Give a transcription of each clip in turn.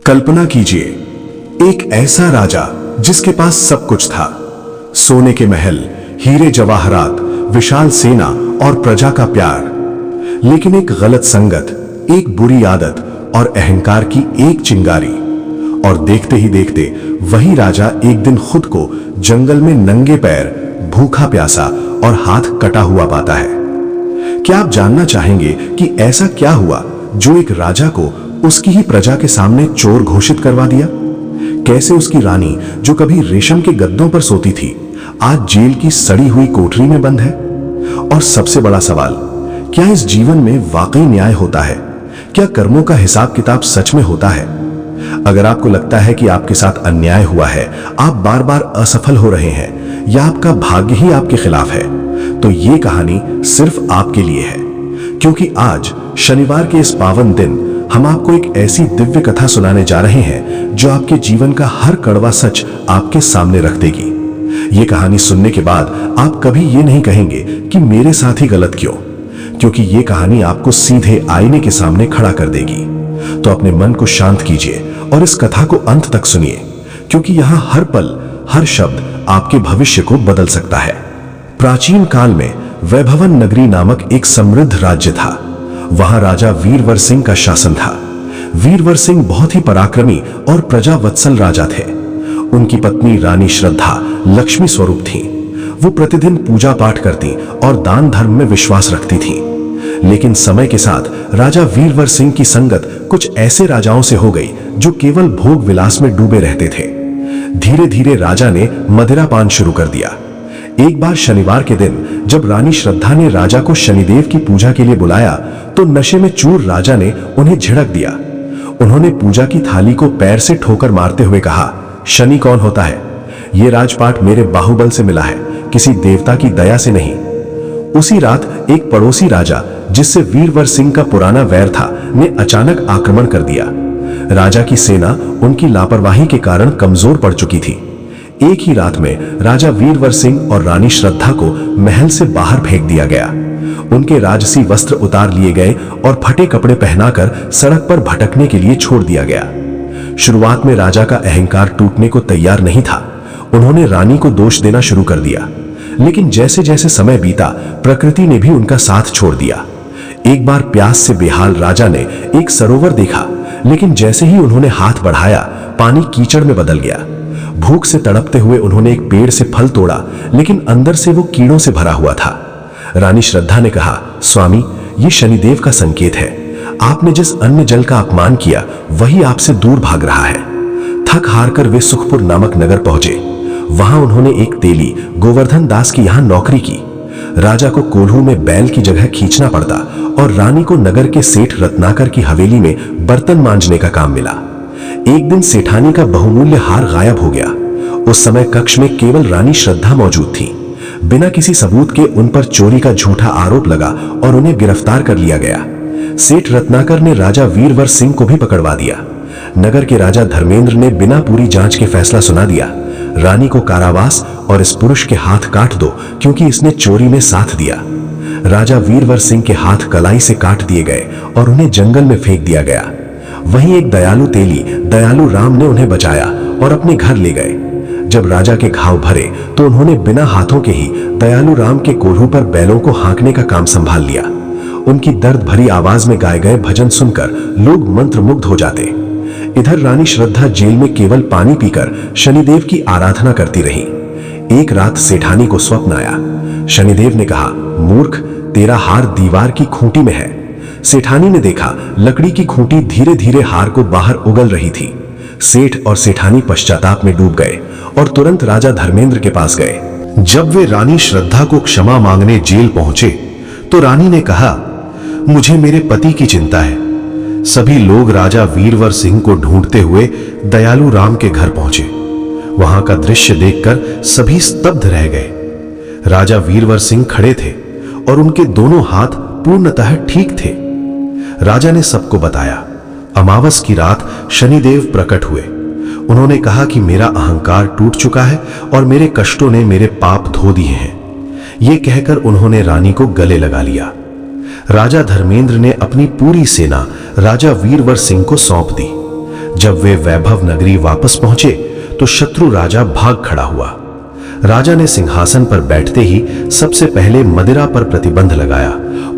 कल्पना कीजिए, एक ऐसा राजा जिसके पास सब कुछ था, सोने के महल, हीरे जवाहरात, विशाल सेना और प्रजा का प्यार। लेकिन एक गलत संगत, एक बुरी आदत और अहंकार की एक चिंगारी, और देखते ही देखते वही राजा एक दिन खुद को जंगल में नंगे पैर, भूखा प्यासा और हाथ कटा हुआ पाता है। क्या आप जानना चाहेंगे कि ऐसा क्या हुआ जो एक राजा को उसकी ही प्रजा के सामने चोर घोषित करवा दिया? कैसे उसकी रानी, जो कभी रेशम के गद्दों पर सोती थी, आज जेल की सड़ी हुई कोठरी में बंद है? और सबसे बड़ा सवाल, क्या इस जीवन में वाकई न्याय होता है? क्या कर्मों का हिसाब किताब सच में होता है? अगर आपको लगता है कि आपके साथ अन्याय हुआ है, आप बार बार असफल हो रहे हैं या आपका भाग्य ही आपके खिलाफ है, तो ये कहानी सिर्फ आपके लिए है। क्योंकि आज शनिवार के इस पावन दिन हम आपको एक ऐसी दिव्य कथा सुनाने जा रहे हैं जो आपके जीवन का हर कड़वा सच आपके सामने रख देगी। ये कहानी सुनने के बाद आप कभी ये नहीं कहेंगे कि मेरे साथ ही गलत क्यों, क्योंकि ये कहानी आपको सीधे आईने के सामने खड़ा कर देगी। तो अपने मन को शांत कीजिए और इस कथा को अंत तक सुनिए, क्योंकि यहाँ हर पल, हर शब्द आपके भविष्य को बदल सकता है। प्राचीन काल में वैभवन नगरी नामक एक समृद्ध राज्य था। वहां राजा वीरवर सिंह का शासन था। वीरवर सिंह बहुत ही पराक्रमी और प्रजावत्सल राजा थे। उनकी पत्नी रानी श्रद्धा लक्ष्मी स्वरूप थी। वो प्रतिदिन पूजा पाठ करती और दान धर्म में विश्वास रखती थी। लेकिन समय के साथ राजा वीरवर सिंह की संगत कुछ ऐसे राजाओं से हो गई जो केवल भोग विलास में डूबे रहते थे। धीरे धीरे राजा ने मदिरा पान शुरू कर दिया। एक बार शनिवार के दिन जब रानी श्रद्धा ने राजा को शनिदेव की पूजा के लिए बुलाया, तो नशे में चूर राजा ने उन्हें झिड़क दिया। उन्होंने पूजा की थाली को पैर से ठोकर मारते हुए कहा, शनि कौन होता है? ये राजपाट मेरे बाहुबल से मिला है, किसी देवता की दया से नहीं। उसी रात एक पड़ोसी राजा, जिससे वीरवर सिंह का पुराना वैर था, ने अचानक आक्रमण कर दिया। राजा की सेना उनकी लापरवाही के कारण कमजोर पड़ चुकी थी। एक ही रात में राजा वीरवर सिंह और रानी श्रद्धा को महल से बाहर फेंक दिया गया। उनके राजसी वस्त्र उतार लिए गए और फटे कपड़े पहनाकर सड़क पर भटकने के लिए छोड़ दिया गया। शुरुआत में राजा का अहंकार टूटने को तैयार नहीं था। उन्होंने रानी को दोष देना शुरू कर दिया। लेकिन जैसे जैसे समय बीता, प्रकृति ने भी उनका साथ छोड़ दिया। एक बार प्यास से बेहाल राजा ने एक सरोवर देखा, लेकिन जैसे ही उन्होंने हाथ बढ़ाया, पानी कीचड़ में बदल गया। भूख से तड़पते हुए उन्होंने एक पेड़ से फल तोड़ा, लेकिन अंदर से वो कीड़ों से भरा हुआ था। रानी श्रद्धा ने कहा, स्वामी, ये शनिदेव का संकेत है। आपने जिस अन्न जल का अपमान किया, वही आपसे दूर भाग रहा है। थक हार कर वे सुखपुर नामक नगर पहुंचे। वहां उन्होंने एक तेली गोवर्धन दास की यहां नौकरी की। राजा को कोल्हू में बैल की जगह खींचना पड़ता और रानी को नगर के सेठ रत्नाकर की हवेली में बर्तन मांजने का काम मिला। एक दिन सेठानी का बहुमूल्य हार गायब हो गया। उस समय कक्ष में केवल रानी श्रद्धा मौजूद थी। बिना किसी सबूत के उन पर चोरी का झूठा आरोप लगा और उन्हें गिरफ्तार कर लिया गया। सेठ रत्नाकर ने राजा वीरवर सिंह को भी पकड़वा दिया। नगर के राजा धर्मेंद्र ने बिना पूरी जांच के फैसला सुना दिया, रानी को कारावास और इस पुरुष के हाथ काट दो, क्योंकि इसने चोरी में साथ दिया। राजा वीरवर सिंह के हाथ कलाई से काट दिए गए और उन्हें जंगल में फेंक दिया गया। वहीं एक दयालु तेली दयालु राम ने उन्हें बचाया और अपने घर ले गए। जब राजा के घाव भरे तो उन्होंने बिना हाथों के ही दयालु राम के कोल्हू पर बैलों को हाँकने का काम संभाल लिया। उनकी दर्द भरी आवाज में गाए गए भजन सुनकर लोग मंत्रमुग्ध हो जाते। इधर रानी श्रद्धा जेल में केवल पानी पीकर शनिदेव की आराधना करती रही। एक रात सेठानी को स्वप्न आया। शनिदेव ने कहा, मूर्ख, तेरा हार दीवार की खूंटी में है। सेठानी ने देखा, लकड़ी की खूंटी धीरे धीरे हार को बाहर उगल रही थी। सेठ और सेठानी पश्चाताप में डूब गए और तुरंत राजा धर्मेंद्र के पास गए। जब वे रानी श्रद्धा को क्षमा मांगने जेल पहुंचे, तो रानी ने कहा, मुझे मेरे पति की चिंता है। सभी लोग राजा वीरवर सिंह को ढूंढते हुए दयालु राम के घर पहुंचे। वहां का दृश्य देखकर सभी स्तब्ध रह गए। राजा वीरवर सिंह खड़े थे और उनके दोनों हाथ पूर्णतः ठीक थे। राजा ने सबको बताया। अमावस की रात शनिदेव प्रकट हुए। उन्होंने कहा कि मेरा अहंकार टूट चुका है और मेरे कष्टों ने मेरे पाप धो दिए हैं। ये कहकर उन्होंने रानी को गले लगा लिया। राजा धर्मेंद्र ने अपनी पूरी सेना राजा वीरवर सिंह को सौंप दी। जब वे वैभव नगरी वापस पहुंचे तो शत्रु राजा भाग खड़ा हुआ। राजा ने सिंहासन पर बैठते ही सबसे पहले मदिरा पर प्रतिबंध लगाया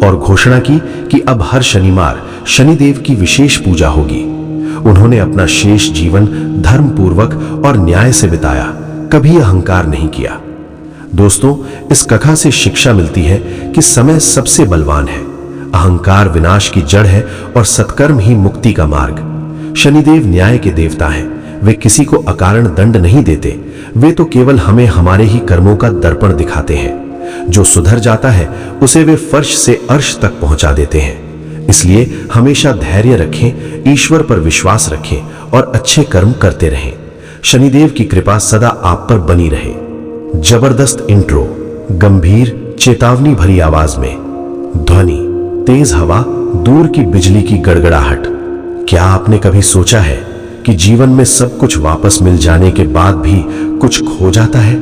और घोषणा की कि अब हर शनिवार शनिदेव की विशेष पूजा होगी। उन्होंने अपना शेष जीवन धर्मपूर्वक और न्याय से बिताया, कभी अहंकार नहीं किया। दोस्तों, इस कथा से शिक्षा मिलती है कि समय सबसे बलवान है। अहंकार विनाश की जड़ है और सत्कर्म ही मुक्ति का मार्ग। शनिदेव न्याय के देवता हैं। वे किसी को अकारण दंड नहीं देते, वे तो केवल हमें हमारे ही कर्मों का दर्पण दिखाते हैं। जो सुधर जाता है उसे वे फर्श से अर्श तक पहुंचा देते हैं। इसलिए हमेशा धैर्य रखें, ईश्वर पर विश्वास रखें और अच्छे कर्म करते रहें। शनिदेव की कृपा सदा आप पर बनी रहे। जबरदस्त इंट्रो, गंभीर चेतावनी भरी आवाज में, ध्वनि तेज हवा, दूर की बिजली की गड़गड़ाहट। क्या आपने कभी सोचा है कि जीवन में सब कुछ वापस मिल जाने के बाद भी कुछ खो जाता है?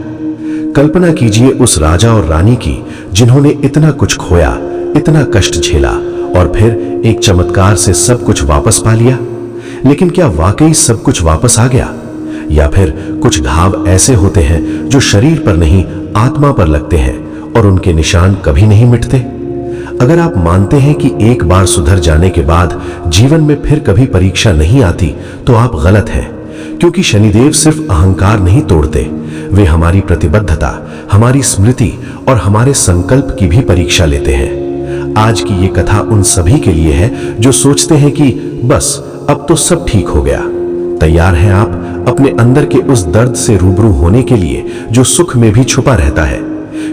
कल्पना कीजिए उस राजा और रानी की जिन्होंने इतना कुछ खोया, इतना कष्ट झेला और फिर एक चमत्कार से सब कुछ वापस पा लिया। लेकिन क्या वाकई सब कुछ वापस आ गया, या फिर कुछ घाव ऐसे होते हैं जो शरीर पर नहीं आत्मा पर लगते हैं और उनके निशान कभी नहीं मिटते? अगर आप मानते हैं कि एक बार सुधर जाने के बाद जीवन में फिर कभी परीक्षा नहीं आती, तो आप गलत हैं। क्योंकि शनिदेव सिर्फ अहंकार नहीं तोड़ते, वे हमारी प्रतिबद्धता, हमारी स्मृति और हमारे संकल्प की भी परीक्षा लेते हैं। आज की ये कथा उन सभी के लिए है जो सोचते हैं कि बस अब तो सब ठीक हो गया। तैयार हैं आप अपने अंदर के उस दर्द से रूबरू होने के लिए जो सुख में भी छुपा रहता है?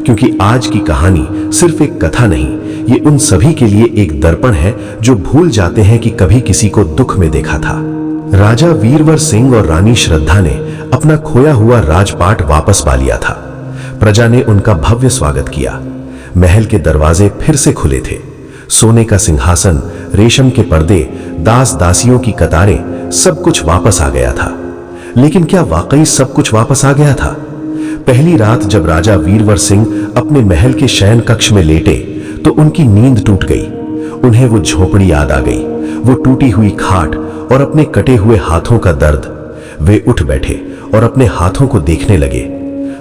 क्योंकि आज की कहानी सिर्फ एक कथा नहीं, ये उन सभी के लिए एक दर्पण है जो भूल जाते हैं कि कभी किसी को दुख में देखा था। राजा वीरवर सिंह और रानी श्रद्धा ने अपना खोया हुआ राजपाट वापस पा लिया था। प्रजा ने उनका भव्य स्वागत किया। महल के दरवाजे फिर से खुले थे। सोने का सिंहासन, रेशम के पर्दे, दास दासियों की कतारें, सब कुछ वापस आ गया था। लेकिन क्या वाकई सब कुछ वापस आ गया था? पहली रात जब राजा वीरवर सिंह अपने महल के शयन कक्ष में लेटे तो उनकी नींद टूट गई। उन्हें वो झोपड़ी याद आ गई, वो टूटी हुई खाट और अपने कटे हुए हाथों का दर्द। वे उठ बैठे और अपने हाथों को देखने लगे।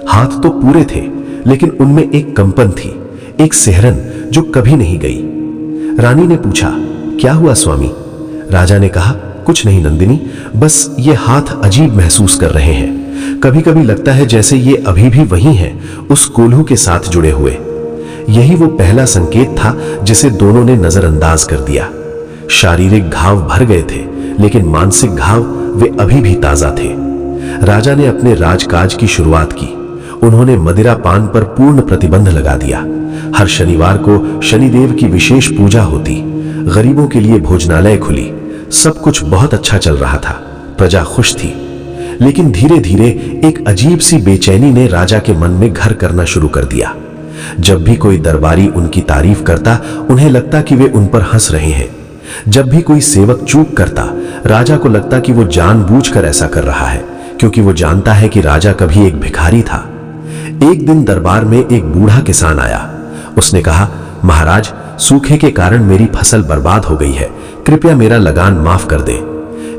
हाथ तो पूरे थे, लेकिन उनमें एक कंपन थी, एक सिहरन जो कभी नहीं गई। रानी ने पूछा, क्या हुआ स्वामी? राजा ने कहा, कुछ नहीं नंदिनी, बस ये हाथ अजीब महसूस कर रहे हैं। कभी कभी लगता है जैसे ये अभी भी वही हैं, उस कोल्हू के साथ जुड़े हुए। यही वो पहला संकेत था जिसे दोनों ने नजरअंदाज कर दिया। शारीरिक घाव भर गए थे, लेकिन मानसिक घाव वे अभी भी ताजा थे। राजा ने अपने राजकाज की शुरुआत की। उन्होंने मदिरा पान पर पूर्ण प्रतिबंध लगा दिया। हर शनिवार को शनिदेव की विशेष पूजा होती, गरीबों के लिए भोजनालय खुली। सब कुछ बहुत अच्छा चल रहा था, प्रजा खुश थी। लेकिन धीरे धीरे एक अजीब सी बेचैनी ने राजा के मन में घर करना शुरू कर दिया। जब भी कोई दरबारी उनकी तारीफ करता, उन्हें लगता कि वे उन पर हंस रहे हैं। जब भी कोई सेवक चूक करता, राजा को लगता कि वो जानबूझकर ऐसा कर रहा है, क्योंकि वो जानता है कि राजा कभी एक भिखारी था। एक दिन दरबार में एक बूढ़ा किसान आया। उसने कहा, महाराज, सूखे के कारण मेरी फसल बर्बाद हो गई है, कृपया मेरा लगान माफ कर दे।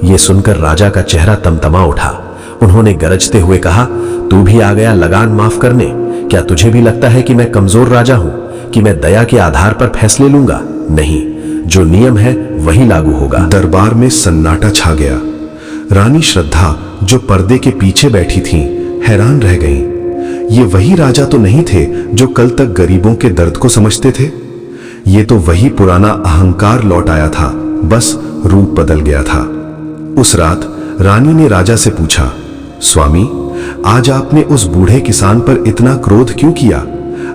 यह सुनकर राजा का चेहरा तमतमा उठा। उन्होंने गरजते हुए कहा, तू भी आ गया लगान माफ करने? क्या तुझे भी लगता है कि मैं कमजोर राजा हूं, कि मैं दया के आधार पर फैसले लूंगा? नहीं, जो नियम है वही लागू होगा। दरबार में सन्नाटा छा गया। रानी श्रद्धा, जो पर्दे के पीछे बैठी थीं, हैरान रह गईं। ये वही राजा तो नहीं थे जो कल तक गरीबों के दर्द को समझते थे। ये तो वही पुराना अहंकार लौट आया था, बस रूप बदल गया था। उस रात रानी ने राजा से पूछा, स्वामी, आज आपने उस बूढ़े किसान पर इतना क्रोध क्यों किया?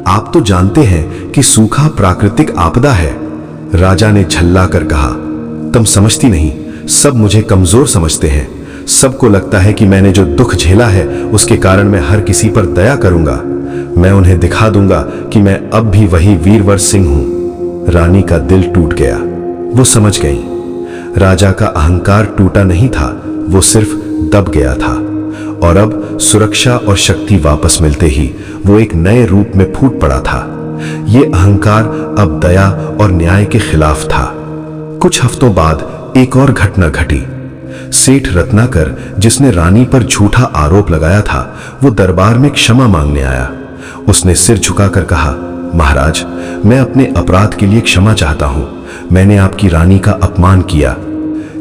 आप तो जानते हैं कि सूखा प्राकृतिक आपदा है। राजा ने झल्ला कर कहा, तुम समझती नहीं, सब मुझे कमजोर समझते हैं। सबको लगता है कि मैंने जो दुख झेला है उसके कारण मैं हर किसी पर दया करूंगा। मैं उन्हें दिखा दूंगा कि मैं अब भी वही वीरवर सिंह हूं। रानी का दिल टूट गया। वो समझ गई, राजा का अहंकार टूटा नहीं था, वो सिर्फ दब गया था। और अब सुरक्षा और शक्ति वापस मिलते ही वो एक नए रूप में फूट पड़ा था। ये अहंकार अब दया और न्याय के खिलाफ था। कुछ हफ्तों बाद एक और घटना घटी। सेठ रत्नाकर, जिसने रानी पर झूठा आरोप लगाया था, वो दरबार में क्षमा मांगने आया। उसने सिर झुकाकर कहा, महाराज, मैं अपने अपराध के लिए क्षमा चाहता हूं। मैंने आपकी रानी का अपमान किया।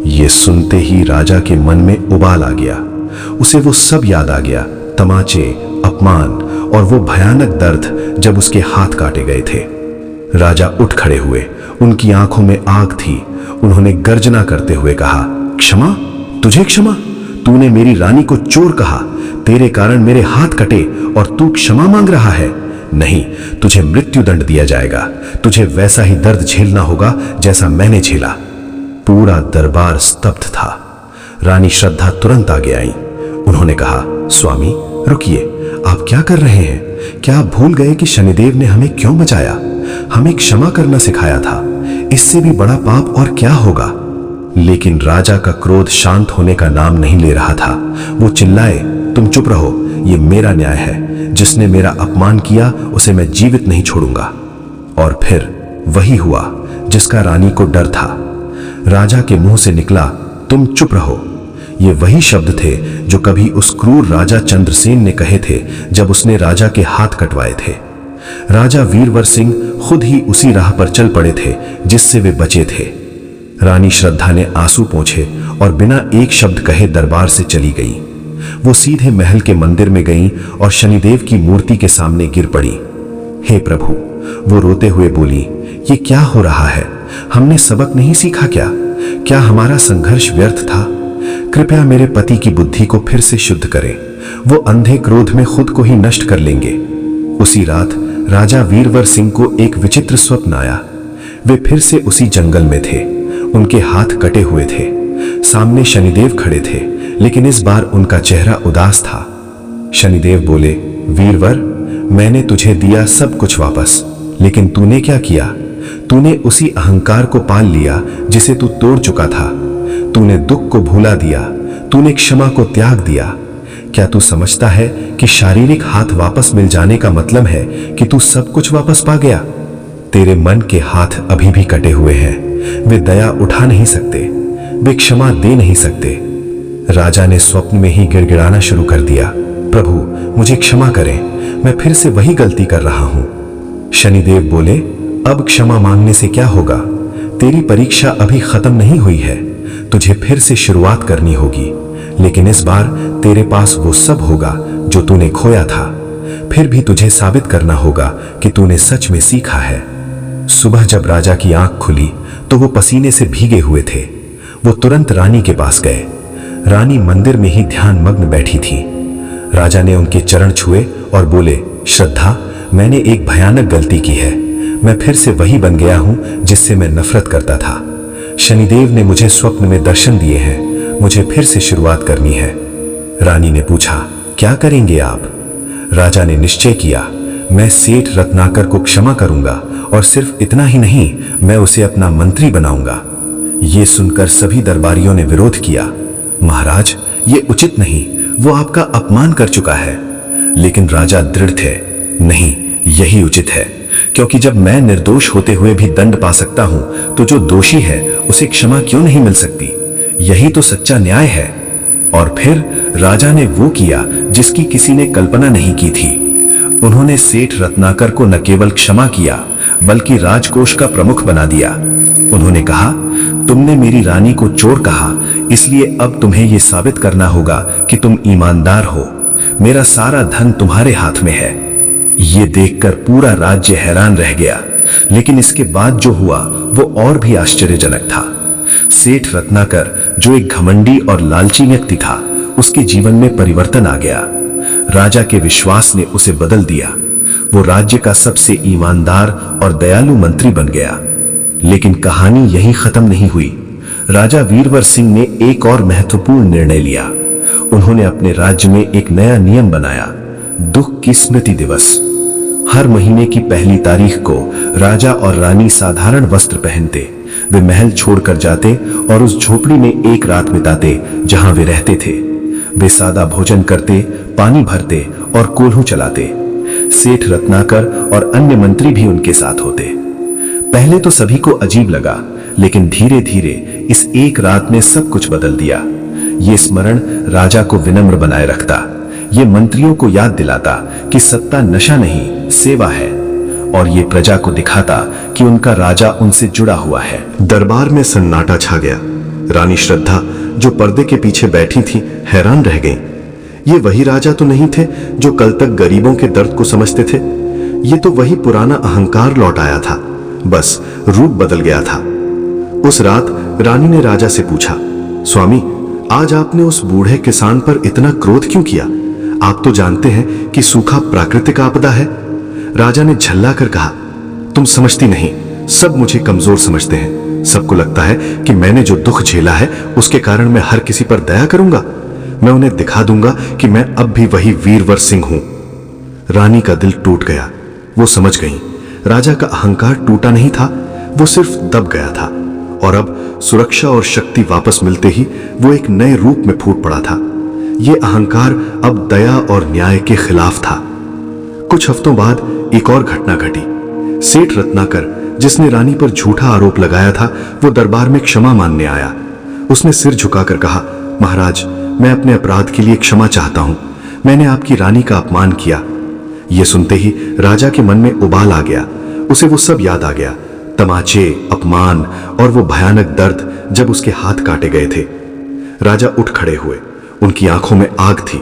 ये सुनते ही राजा के मन में उबाल आ गया। उसे वो सब याद आ गया, तमाचे, अपमान और वो भयानक दर्द जब उसके हाथ काटे गए थे। राजा उठ खड़े हुए, उनकी आंखों में आग थी। उन्होंने गर्जना करते हुए कहा, क्षमा? तुझे क्षमा? तूने मेरी रानी को चोर कहा, तेरे कारण मेरे हाथ कटे और तू क्षमा मांग रहा है? नहीं, तुझे मृत्युदंड दिया जाएगा। तुझे वैसा ही दर्द झेलना होगा जैसा मैंने झेला। पूरा दरबार स्तब्ध था। रानी श्रद्धा तुरंत आगे आई। उन्होंने कहा, स्वामी रुकिए, आप क्या कर रहे हैं? क्या आप भूल गए कि शनिदेव ने हमें क्यों बचाया? हमें क्षमा करना सिखाया था। इससे भी बड़ा पाप और क्या होगा? लेकिन राजा का क्रोध शांत होने का नाम नहीं ले रहा था। वो चिल्लाए, तुम चुप रहो, ये मेरा न्याय है। जिसने मेरा अपमान किया उसे मैं जीवित नहीं छोड़ूंगा। और फिर वही हुआ जिसका रानी को डर था। राजा के मुंह से निकला, तुम चुप रहो। ये वही शब्द थे जो कभी उस क्रूर राजा चंद्रसेन ने कहे थे जब उसने राजा के हाथ कटवाए थे। राजा वीरवर सिंह खुद ही उसी राह पर चल पड़े थे जिससे वे बचे थे। रानी श्रद्धा ने आंसू पोंछे और बिना एक शब्द कहे दरबार से चली गई। वो सीधे महल के मंदिर में गईं और शनिदेव की मूर्ति के सामने गिर पड़ी। हे प्रभु, वो रोते हुए बोली, ये क्या हो रहा है? हमने सबक नहीं सीखा क्या? क्या हमारा संघर्ष व्यर्थ था? कृपया मेरे पति की बुद्धि को फिर से शुद्ध करें। वो अंधे क्रोध में खुद को ही नष्ट कर लेंगे। उसी रात राजा वीरवर सिंह को एक विचित्र स्वप्न आया। वे फिर से उसी जंगल में थे। उनके हाथ कटे हुए थे। सामने शनिदेव खड़े थे, लेकिन इस बार उनका चेहरा उदास था। शनिदेव बोले, वीरवर, मैंने तुझे दिया सब कुछ वापस, लेकिन तूने क्या किया? तूने उसी अहंकार को पाल लिया जिसे तू तोड़ चुका था। तूने दुख को भुला दिया। तूने क्षमा को त्याग दिया। क्या तू समझता है कि शारीरिक हाथ वापस मिल जाने का मतलब है कि तू सब कुछ वापस पा गया? तेरे मन के हाथ अभी भी कटे हुए हैं। वे दया उठा नहीं सकते, वे क्षमा दे नहीं सकते। राजा ने स्वप्न में ही गिड़गिड़ाना शुरू कर दिया, प्रभु मुझे क्षमा करें, मैं फिर से वही गलती कर रहा हूं। शनिदेव बोले, अब क्षमा मांगने से क्या होगा? तेरी परीक्षा अभी खत्म नहीं हुई है। तुझे फिर से शुरुआत करनी होगी, लेकिन इस बार तेरे पास वो सब होगा जो तूने खोया था। फिर भी तुझे साबित करना होगा कि तूने सच में सीखा है। सुबह जब राजा की आंख खुली तो वो पसीने से भीगे हुए थे। वो तुरंत रानी के पास गए। रानी मंदिर में ही ध्यान मग्न बैठी थी। राजा ने उनके चरण छुए और बोले, श्रद्धा, मैंने एक भयानक गलती की है। मैं फिर से वही बन गया हूं जिससे मैं नफरत करता था। शनिदेव ने मुझे स्वप्न में दर्शन दिए हैं। मुझे फिर से शुरुआत करनी है। रानी ने पूछा, क्या करेंगे आप? राजा ने निश्चय किया, मैं सेठ रत्नाकर को क्षमा करूंगा और सिर्फ इतना ही नहीं, मैं उसे अपना मंत्री बनाऊंगा। ये सुनकर सभी दरबारियों ने विरोध किया। महाराज, ये उचित नहीं, वो आपका अपमान कर चुका है। लेकिन राजा दृढ़ थे, नहीं, यही उचित है, क्योंकि जब मैं निर्दोष होते हुए भी दंड पा सकता हूं, तो जो दोषी है उसे क्षमा क्यों नहीं मिल सकती? यही तो सच्चा न्याय है। और फिर राजा ने वो किया जिसकी किसी ने कल्पना नहीं की थी। उन्होंने सेठ रत्नाकर को न केवल क्षमा किया, बल्कि राजकोष का प्रमुख बना दिया। उन्होंने कहा, तुमने मेरी रानी को चोर कहा, इसलिए अब तुम्हें यह साबित करना होगा कि तुम ईमानदार हो। मेरा सारा धन तुम्हारे हाथ में है। ये देखकर पूरा राज्य हैरान रह गया। लेकिन इसके बाद जो हुआ वो और भी आश्चर्यजनक था। सेठ रत्नाकर, जो एक घमंडी और लालची व्यक्ति था, उसके जीवन में परिवर्तन आ गया। राजा के विश्वास ने उसे बदल दिया। वो राज्य का सबसे ईमानदार और दयालु मंत्री बन गया। लेकिन कहानी यहीं खत्म नहीं हुई। राजा वीरवर सिंह ने एक और महत्वपूर्ण निर्णय लिया। उन्होंने अपने राज्य में एक नया नियम बनाया, दुख की स्मृति दिवस। हर महीने की पहली तारीख को राजा और रानी साधारण वस्त्र पहनते, वे महल छोड़कर जाते और उस झोपड़ी में एक रात बिताते जहां वे रहते थे। वे सादा भोजन करते, पानी भरते और कोल्हू चलाते। सेठ रत्नाकर और अन्य मंत्री भी उनके साथ होते। पहले तो सभी को अजीब लगा, लेकिन धीरे धीरे इस एक रात ने सब कुछ बदल दिया। ये स्मरण राजा को विनम्र बनाए रखता। ये मंत्रियों को याद दिलाता कि सत्ता नशा नहीं, सेवा है, और ये प्रजा को दिखाता कि उनका राजा उनसे जुड़ा हुआ है। दरबार में सन्नाटा छा गया। रानी श्रद्धा जो पर्दे के पीछे बैठी थी हैरान रह गईं। ये वही राजा तो नहीं थे जो कल तक गरीबों के दर्द को समझते थे। ये तो वही पुराना अहंकार लौट आया था, बस रूप बदल गया था। उस रात रानी ने राजा से पूछा, स्वामी, आज आपने उस बूढ़े किसान पर इतना क्रोध क्यों किया? आप तो जानते हैं कि सूखा प्राकृतिक आपदा है। राजा ने झल्ला कर कहा, तुम समझती नहीं, सब मुझे कमजोर समझते हैं। सबको लगता है कि मैंने जो दुख झेला है उसके कारण मैं हर किसी पर दया करूंगा। मैं उन्हें दिखा दूंगा कि मैं अब भी वही वीरवर सिंह हूं। रानी का दिल टूट गया। वो समझ गई राजा का अहंकार टूटा नहीं था, वो सिर्फ दब गया था, और अब सुरक्षा और शक्ति वापस मिलते ही वो एक नए रूप में फूट पड़ा था। ये अहंकार अब दया और न्याय के खिलाफ था। कुछ हफ्तों बाद एक और घटना घटी। सेठ रत्नाकर, जिसने रानी पर झूठा आरोप लगाया था, वो दरबार में क्षमा मांगने आया। उसने सिर झुकाकर कहा, महाराज, मैं अपने अपराध के लिए क्षमा चाहता हूं। मैंने आपकी रानी का अपमान किया। यह सुनते ही राजा के मन में उबाल आ गया। उसे वो सब याद आ गया, तमाचे, अपमान और वो भयानक दर्द जब उसके हाथ काटे गए थे। राजा उठ खड़े हुए। उनकी आंखों में आग थी।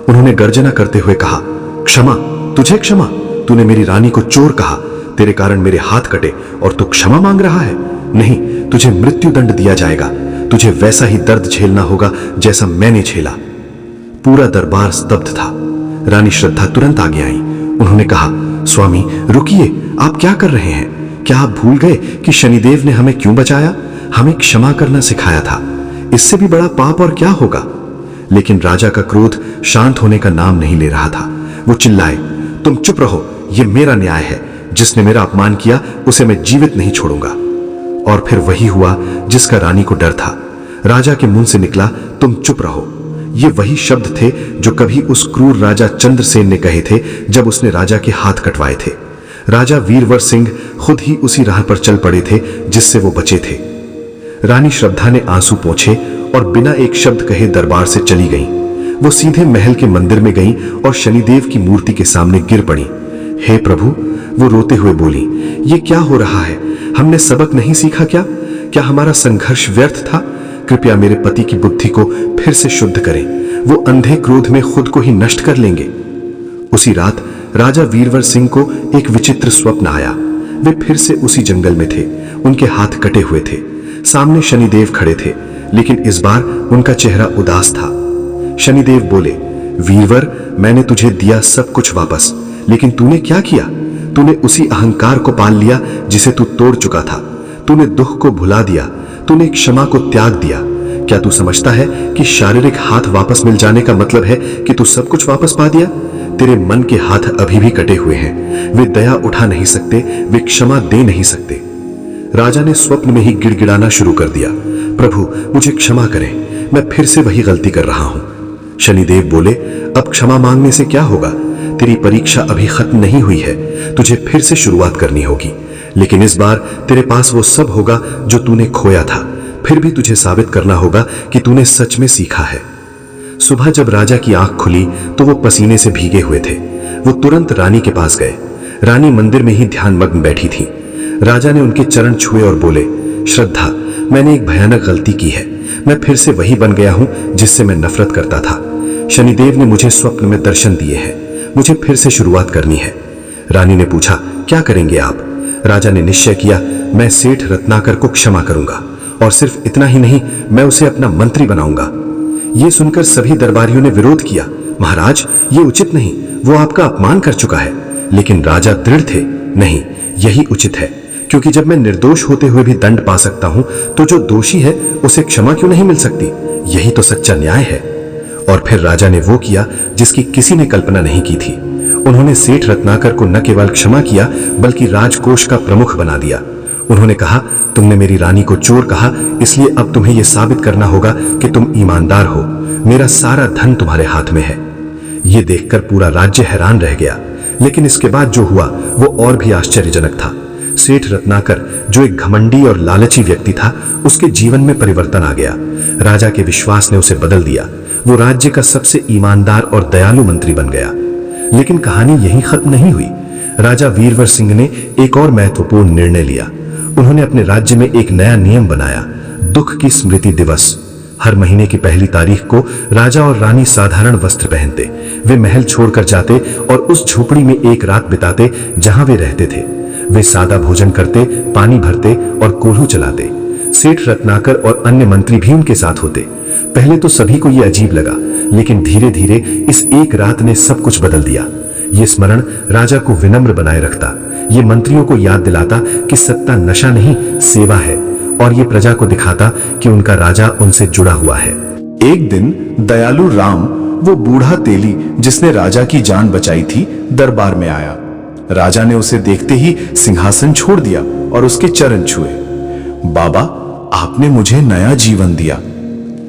उन्होंने गर्जना करते हुए कहा, क्षमा? तुझे क्षमा? तूने मेरी रानी को चोर कहा, तेरे कारण मेरे हाथ कटे और तू क्षमा मांग रहा है? नहीं, तुझे मृत्यु दंड दिया जाएगा। तुझे वैसा ही दर्द झेलना होगा जैसा मैंने झेला। पूरा दरबार स्तब्ध था। रानी श्रद्धा तुरंत आगे आई। उन्होंने कहा, स्वामी रुकिए, आप क्या कर रहे हैं? क्या आप भूल गए कि शनिदेव ने हमें क्यों बचाया? हमें क्षमा करना सिखाया था। इससे भी बड़ा पाप और क्या होगा? लेकिन राजा का क्रोध शांत होने का नाम नहीं ले रहा था। वो चिल्लाए, तुम चुप रहो, यह मेरा न्याय है। जिसने मेरा अपमान किया उसे मैं जीवित नहीं छोड़ूंगा। और फिर वही हुआ जिसका रानी को डर था। राजा के मुंह से निकला, तुम चुप रहो। ये वही शब्द थे जो कभी उस क्रूर राजा चंद्रसेन ने कहे थे जब उसने राजा के हाथ कटवाए थे। राजा वीरवर सिंह खुद ही उसी राह पर चल पड़े थे जिससे वो बचे थे। रानी श्रद्धा ने आंसू पोंछे और बिना एक शब्द कहे दरबार से चली गईं। वो सीधे महल के मंदिर में गईं और शनिदेव की मूर्ति के सामने गिर पड़ी। हे प्रभु, वो रोते हुए बोली, ये क्या हो रहा है? हमने सबक नहीं सीखा क्या? क्या हमारा संघर्ष व्यर्थ था? कृपया मेरे पति की बुद्धि को फिर से शुद्ध करें। वो अंधे क्रोध में खुद को ही नष्ट कर लेंगे। उसी रात राजा वीरवर सिंह को एक विचित्र स्वप्न आया। वे फिर से उसी जंगल में थे। उनके हाथ कटे हुए थे। सामने शनिदेव खड़े थे, लेकिन इस बार उनका चेहरा उदास था। शनिदेव बोले, वीरवर, मैंने तुझे दिया सब कुछ वापस, लेकिन तूने क्या किया? तूने उसी अहंकार को पाल लिया जिसे तू तोड़ चुका था। तूने दुख को भुला दिया। तूने क्षमा को त्याग दिया। क्या तू समझता है कि शारीरिक हाथ वापस मिल जाने का मतलब है कि तू सब कुछ वापस पा दिया? तेरे मन के हाथ अभी भी कटे हुए हैं। वे दया उठा नहीं सकते, वे क्षमा दे नहीं सकते। राजा ने स्वप्न में ही गिड़गिड़ाना शुरू कर दिया, प्रभु मुझे क्षमा करें, मैं फिर से वही गलती कर रहा हूं। शनिदेव बोले, अब क्षमा मांगने से क्या होगा? तेरी परीक्षा अभी खत्म नहीं हुई है। तुझे फिर से शुरुआत करनी होगी, लेकिन इस बार तेरे पास वो सब होगा जो तूने खोया था। फिर भी तुझे साबित करना होगा कि तूने सच में सीखा है। सुबह जब राजा की आंख खुली तो वो पसीने से भीगे हुए थे। वो तुरंत रानी के पास गए। रानी मंदिर में ही ध्यानमग्न बैठी थी। राजा ने उनके चरण छुए और बोले, श्रद्धा, मैंने एक भयानक गलती की है। मैं फिर से वही बन गया हूं जिससे मैं नफरत करता था। शनिदेव ने मुझे स्वप्न में दर्शन दिए हैं। मुझे फिर से शुरुआत करनी है। रानी ने पूछा, क्या करेंगे आप? राजा ने निश्चय किया, मैं सेठ रत्नाकर को क्षमा करूंगा, और सिर्फ इतना ही नहीं, मैं उसे अपना मंत्री बनाऊंगा। यह सुनकर सभी दरबारियों ने विरोध किया, महाराज ये उचित नहीं, वो आपका अपमान कर चुका है। लेकिन राजा दृढ़ थे, नहीं, यही उचित है, क्योंकि जब मैं निर्दोष होते हुए भी दंड पा सकता हूं तो जो दोषी है उसे क्षमा क्यों नहीं मिल सकती? यही तो सच्चा न्याय है। और फिर राजा ने वो किया जिसकी किसी ने कल्पना नहीं की थी। उन्होंने सेठ रत्नाकर को न केवल क्षमा किया बल्कि राजकोष का प्रमुख बना दिया। उन्होंने कहा, तुमने मेरी रानी को चोर कहा, इसलिए अब तुम्हें यह साबित करना होगा कि तुम ईमानदार हो। मेरा सारा धन तुम्हारे हाथ में है। यह देखकर पूरा राज्य हैरान रह गया। लेकिन इसके बाद जो हुआ वो और भी आश्चर्यजनक था। सेठ रत्नाकर, जो एक घमंडी और लालची व्यक्ति था, उसके जीवन में परिवर्तन आ गया। राजा के विश्वास ने उसे बदल दिया। वो राज्य का सबसे ईमानदार और दयालु मंत्री बन गया। लेकिन कहानी यहीं खत्म नहीं हुई। राजा वीरवर सिंह ने एक और महत्वपूर्ण निर्णय लिया। उन्होंने अपने राज्य में एक नया नियम बनाया, दुख की स्मृति दिवस। हर महीने की पहली तारीख को राजा और रानी साधारण वस्त्र पहनते, वे महल छोड़कर जाते और उस झोपड़ी में एक रात बिताते जहां वे रहते थे। वे सादा भोजन करते, पानी भरते और कोल्हू चलाते। सेठ रत्नाकर और अन्य मंत्री भी उनके साथ होते। पहले तो सभी को यह अजीब लगा, लेकिन धीरे धीरे इस एक रात ने सब कुछ बदल दिया। ये स्मरण राजा को विनम्र बनाए रखता। ये मंत्रियों को याद दिलाता कि सत्ता नशा नहीं, सेवा है, और ये प्रजा को दिखाता कि उनका राजा उनसे जुड़ा हुआ है। एक दिन दयालु राम, वो बूढ़ा तेली जिसने राजा की जान बचाई थी, दरबार में आया। राजा ने उसे देखते ही सिंहासन छोड़ दिया और उसके चरण छुए। बाबा, आपने मुझे नया जीवन दिया।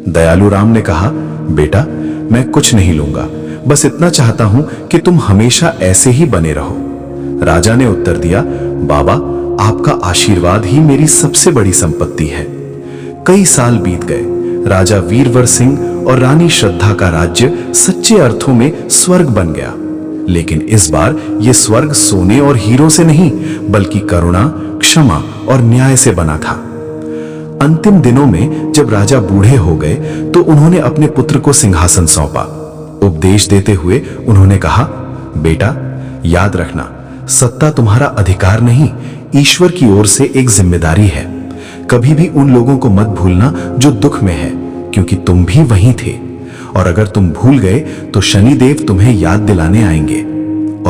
दयालु राम ने कहा, बेटा, मैं कुछ नहीं लूंगा, बस इतना चाहता हूं कि तुम हमेशा ऐसे ही बने रहो। राजा ने उत्तर दिया, बाबा, आपका आशीर्वाद ही मेरी सबसे बड़ी संपत्ति है। कई साल बीत गए। राजा वीरवर सिंह और रानी श्रद्धा का राज्य सच्चे अर्थों में स्वर्ग बन गया। लेकिन इस बार यह स्वर्ग सोने और हीरों से नहीं, बल्कि करुणा, क्षमा और न्याय से बना था। अंतिम दिनों में जब राजा बूढ़े हो गए तो उन्होंने अपने पुत्र को सिंहासन सौंपा। उपदेश देते हुए उन्होंने कहा, बेटा, याद रखना, सत्ता तुम्हारा अधिकार नहीं, ईश्वर की ओर से एक जिम्मेदारी है। कभी भी उन लोगों को मत भूलना जो दुख में है, क्योंकि तुम भी वहीं थे। और अगर तुम भूल गए तो शनिदेव तुम्हें याद दिलाने आएंगे।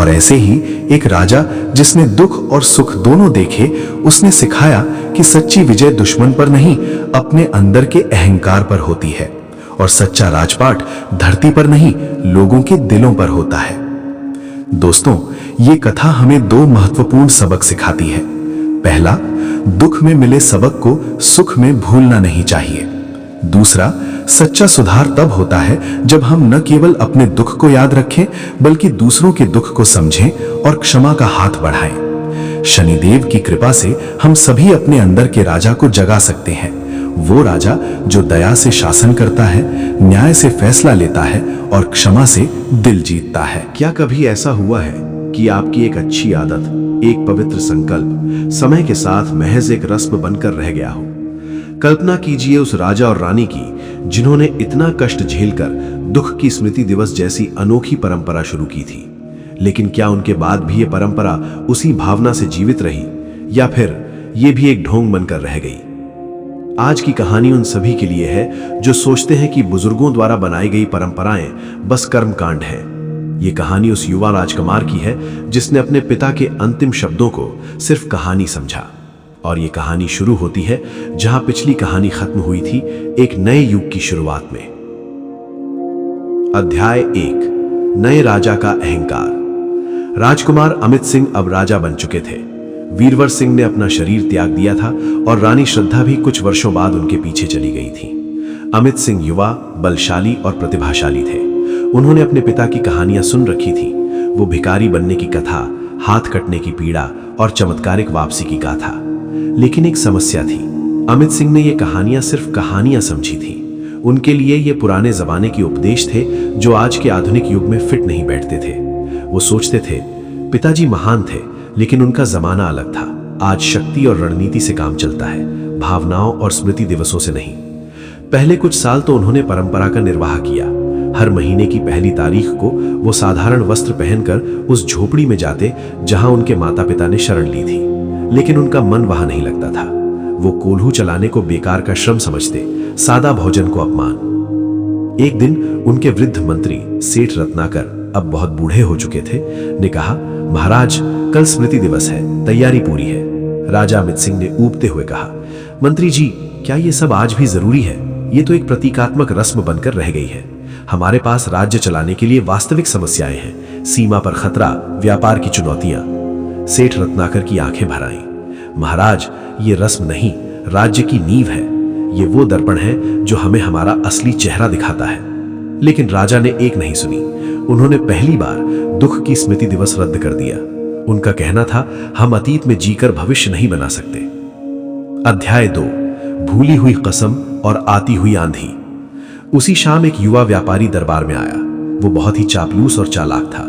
और ऐसे ही एक राजा जिसने दुख और सुख दोनों देखे, उसने सिखाया कि सच्ची विजय दुश्मन पर नहीं, अपने अंदर के अहंकार पर होती है। और सच्चा राजपाट धरती पर नहीं, लोगों के दिलों पर होता है। दोस्तों, ये कथा हमें दो महत्वपूर्ण सबक सिखाती है। पहला, दुख में मिले सबक को सुख में भूलना नहीं चाहिए। दूसरा, सच्चा सुधार तब होता है जब हम न केवल अपने दुख को याद रखें, बल्कि दूसरों के दुख को समझें और क्षमा का हाथ बढ़ाएं। शनिदेव की कृपा से हम सभी अपने अंदर के राजा को जगा सकते हैं। वो राजा जो दया से शासन करता है, न्याय से फैसला लेता है और क्षमा से दिल जीतता है। क्या कभी ऐसा हुआ है कि आपकी एक अच्छी आदत, एक पवित्र संकल्प समय के साथ महज एक रस्म बनकर रह गया हो? कल्पना कीजिए उस राजा और रानी की जिन्होंने इतना कष्ट झेलकर दुख की स्मृति दिवस जैसी अनोखी परंपरा शुरू की थी। लेकिन क्या उनके बाद भी ये परंपरा उसी भावना से जीवित रही, या फिर ये भी एक ढोंग बनकर रह गई? आज की कहानी उन सभी के लिए है जो सोचते हैं कि बुजुर्गों द्वारा बनाई गई परंपराएं बस कर्मकांड है। ये कहानी उस युवा राजकुमार की है जिसने अपने पिता के अंतिम शब्दों को सिर्फ कहानी समझा। और ये कहानी शुरू होती है जहां पिछली कहानी खत्म हुई थी, एक नए युग की शुरुआत में। अध्याय 1, नए राजा का अहंकार। राजकुमार अमित सिंह अब राजा बन चुके थे। वीरवर सिंह ने अपना शरीर त्याग दिया था और रानी श्रद्धा भी कुछ वर्षों बाद उनके पीछे चली गई थी। अमित सिंह युवा, बलशाली और प्रतिभाशाली थे। उन्होंने अपने पिता की कहानियां सुन रखी थी। वो भिखारी बनने की कथा, हाथ कटने की पीड़ा और चमत्कारिक वापसी की गाथा। लेकिन एक समस्या थी। अमित सिंह ने ये कहानियां सिर्फ कहानियां समझी थी। उनके लिए ये पुराने जमाने के उपदेश थे जो आज के आधुनिक युग में फिट नहीं बैठते थे। वो सोचते थे, पिताजी महान थे, लेकिन उनका जमाना अलग था। आज शक्ति और रणनीति से काम चलता है, भावनाओं और स्मृति दिवसों से नहीं। पहले कुछ साल तो उन्होंने परंपरा का निर्वाह किया। हर महीने की पहली तारीख को वो साधारण वस्त्र पहनकर उस झोपड़ी में जाते जहां उनके माता पिता ने शरण ली थी। लेकिन उनका मन वहां नहीं लगता था। वो कोल्हू चलाने को बेकार का श्रम समझते, सादा भोजन को अपमान। एक दिन उनके वृद्ध मंत्री सेठ रत्नाकर, अब बहुत बूढ़े हो चुके थे, ने कहा, महाराज, कल स्मृति दिवस है, तैयारी पूरी है। राजा अमित सिंह ने ऊबते हुए कहा, मंत्री जी, क्या ये सब आज भी जरूरी है? ये तो एक प्रतीकात्मक रस्म बनकर रह गई है। हमारे पास राज्य चलाने के लिए वास्तविक समस्याएं हैं, सीमा पर खतरा, व्यापार की चुनौतियां। सेठ रत्नाकर की आंखें भर आईं। महाराज, ये रस्म नहीं, राज्य की नींव है। ये वो दर्पण है जो हमें हमारा असली चेहरा दिखाता है। लेकिन राजा ने एक नहीं सुनी। उन्होंने पहली बार दुख की स्मृति दिवस रद्द कर दिया। उनका कहना था, हम अतीत में जीकर भविष्य नहीं बना सकते। अध्याय 2, भूली हुई कसम और आती हुई आंधी। उसी शाम एक युवा व्यापारी दरबार में आया। वो बहुत ही चापलूस और चालाक था।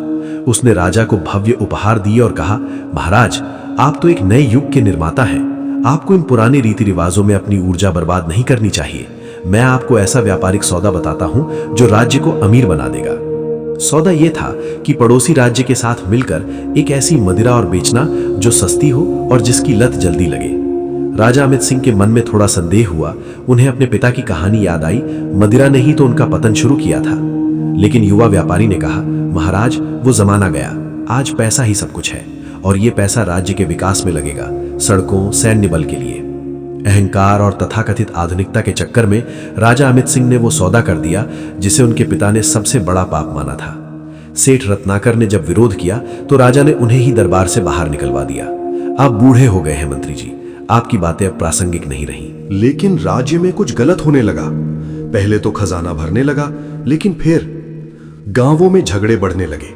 उसने राजा को भव्य उपहार दिए और कहा, महाराज, आप तो एक नए युग के निर्माता हैं। आपको इन पुराने रीति रिवाजों में अपनी ऊर्जा बर्बाद नहीं करनी चाहिए। मैं आपको ऐसा व्यापारिक सौदा बताता हूं जो राज्य को अमीर बना देगा। सौदा यह था कि पड़ोसी राज्य के साथ मिलकर एक ऐसी मदिरा और बेचना जो सस्ती हो और जिसकी लत जल्दी लगे। राजा अमित सिंह के मन में थोड़ा संदेह हुआ। उन्हें अपने पिता की कहानी याद आई। मदिरा ने ही तो उनका पतन शुरू किया था। लेकिन युवा व्यापारी ने कहा, महाराज, वो जमाना गया। आज पैसा ही सब कुछ है और ये पैसा राज्य के विकास में लगेगा, सड़कों, सैन्य बल के लिए। अहंकार और तथाकथित आधुनिकता के चक्कर में राजा अमित सिंह ने वो सौदा कर दिया जिसे उनके पिता ने सबसे बड़ा पाप माना था। सेठ रत्नाकर ने जब विरोध किया तो राजा ने उन्हें ही दरबार से बाहर निकलवा दिया। आप बूढ़े हो गए हैं मंत्री जी, आपकी बातें अब प्रासंगिक नहीं रही। लेकिन राज्य में कुछ गलत होने लगा। पहले तो खजाना भरने लगा, लेकिन फिर गांवों में झगड़े बढ़ने लगे।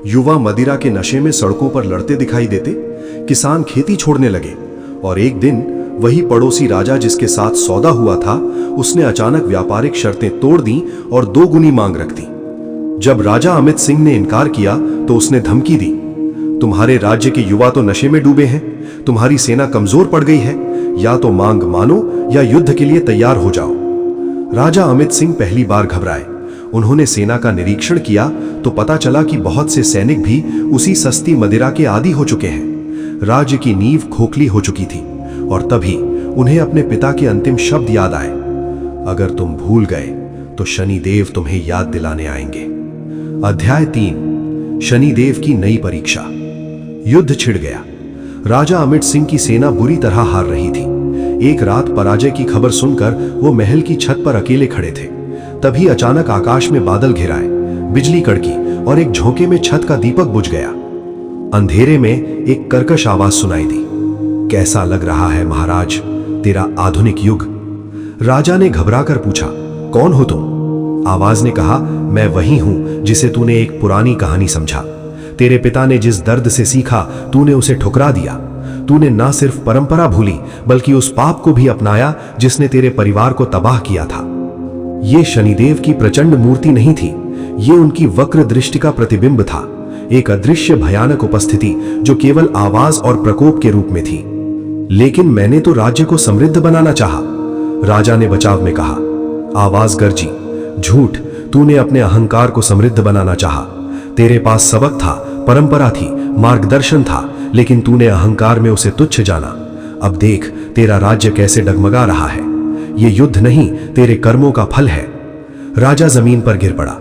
युवा मदिरा के नशे में सड़कों पर लड़ते दिखाई देते। किसान खेती छोड़ने लगे और एक दिन वही पड़ोसी राजा जिसके साथ सौदा हुआ था, उसने अचानक व्यापारिक शर्तें तोड़ दी और 2 गुनी मांग रख दी। जब राजा अमित सिंह ने इनकार किया तो उसने धमकी दी, तुम्हारे राज्य के युवा तो नशे में डूबे हैं, तुम्हारी सेना कमजोर पड़ गई है, या तो मांग मानो या युद्ध के लिए तैयार हो जाओ। राजा अमित सिंह पहली बार घबराए। उन्होंने सेना का निरीक्षण किया तो पता चला कि बहुत से सैनिक भी उसी सस्ती मदिरा के आदी हो चुके हैं। राज्य की नींव खोखली हो चुकी थी और तभी उन्हें अपने पिता के अंतिम शब्द याद आए, अगर तुम भूल गए तो शनिदेव तुम्हें याद दिलाने आएंगे। अध्याय 3, शनिदेव की नई परीक्षा। युद्ध छिड़ गया। राजा अमित सिंह की सेना बुरी तरह हार रही थी। एक रात पराजय की खबर सुनकर वो महल की छत पर अकेले खड़े थे। तभी अचानक आकाश में बादल घिराए, बिजली कड़की और एक झोंके में छत का दीपक बुझ गया। अंधेरे में एक कर्कश आवाज सुनाई दी, कैसा लग रहा है महाराज तेरा आधुनिक युग? राजा ने घबराकर पूछा, कौन हो तुम? आवाज ने कहा, मैं वही हूं जिसे तूने एक पुरानी कहानी समझा। तेरे पिता ने जिस दर्द से सीखा तूने उसे ठुकरा दिया। तूने ना सिर्फ परंपरा भूली बल्कि उस पाप को भी अपनाया जिसने तेरे परिवार को तबाह किया था। ये शनिदेव की प्रचंड मूर्ति नहीं थी, ये उनकी वक्र दृष्टि का प्रतिबिंब था, एक अदृश्य भयानक उपस्थिति जो केवल आवाज और प्रकोप के रूप में थी। लेकिन मैंने तो राज्य को समृद्ध बनाना चाहा, राजा ने बचाव में कहा। आवाज गरजी, झूठ, तूने अपने अहंकार को समृद्ध बनाना चाहा। तेरे पास सबक था, परंपरा थी, मार्गदर्शन था, लेकिन तूने अहंकार में उसे तुच्छ जाना। अब देख तेरा राज्य कैसे डगमगा रहा है। ये युद्ध नहीं, तेरे कर्मों का फल है। राजा जमीन पर गिर पड़ा।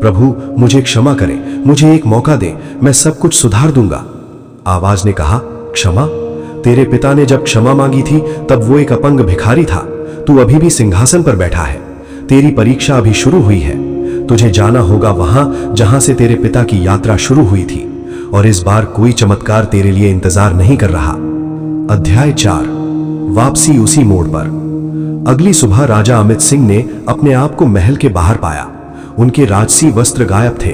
प्रभु मुझे क्षमा करें, मुझे एक मौका दे, मैं सब कुछ सुधार दूंगा। आवाज ने कहा, क्षमा? तेरे पिता ने जब क्षमा मांगी थी तब वो एक अपंग भिखारी था। तू अभी भी सिंहासन पर बैठा है। तेरी परीक्षा अभी शुरू हुई है। तुझे जाना होगा वहां जहां से तेरे पिता की यात्रा शुरू हुई थी, और इस बार कोई चमत्कार तेरे लिए इंतजार नहीं कर रहा। अध्याय 4, वापसी उसी मोड़ पर। अगली सुबह राजा अमित सिंह ने अपने आप को महल के बाहर पाया। उनके राजसी वस्त्र गायब थे।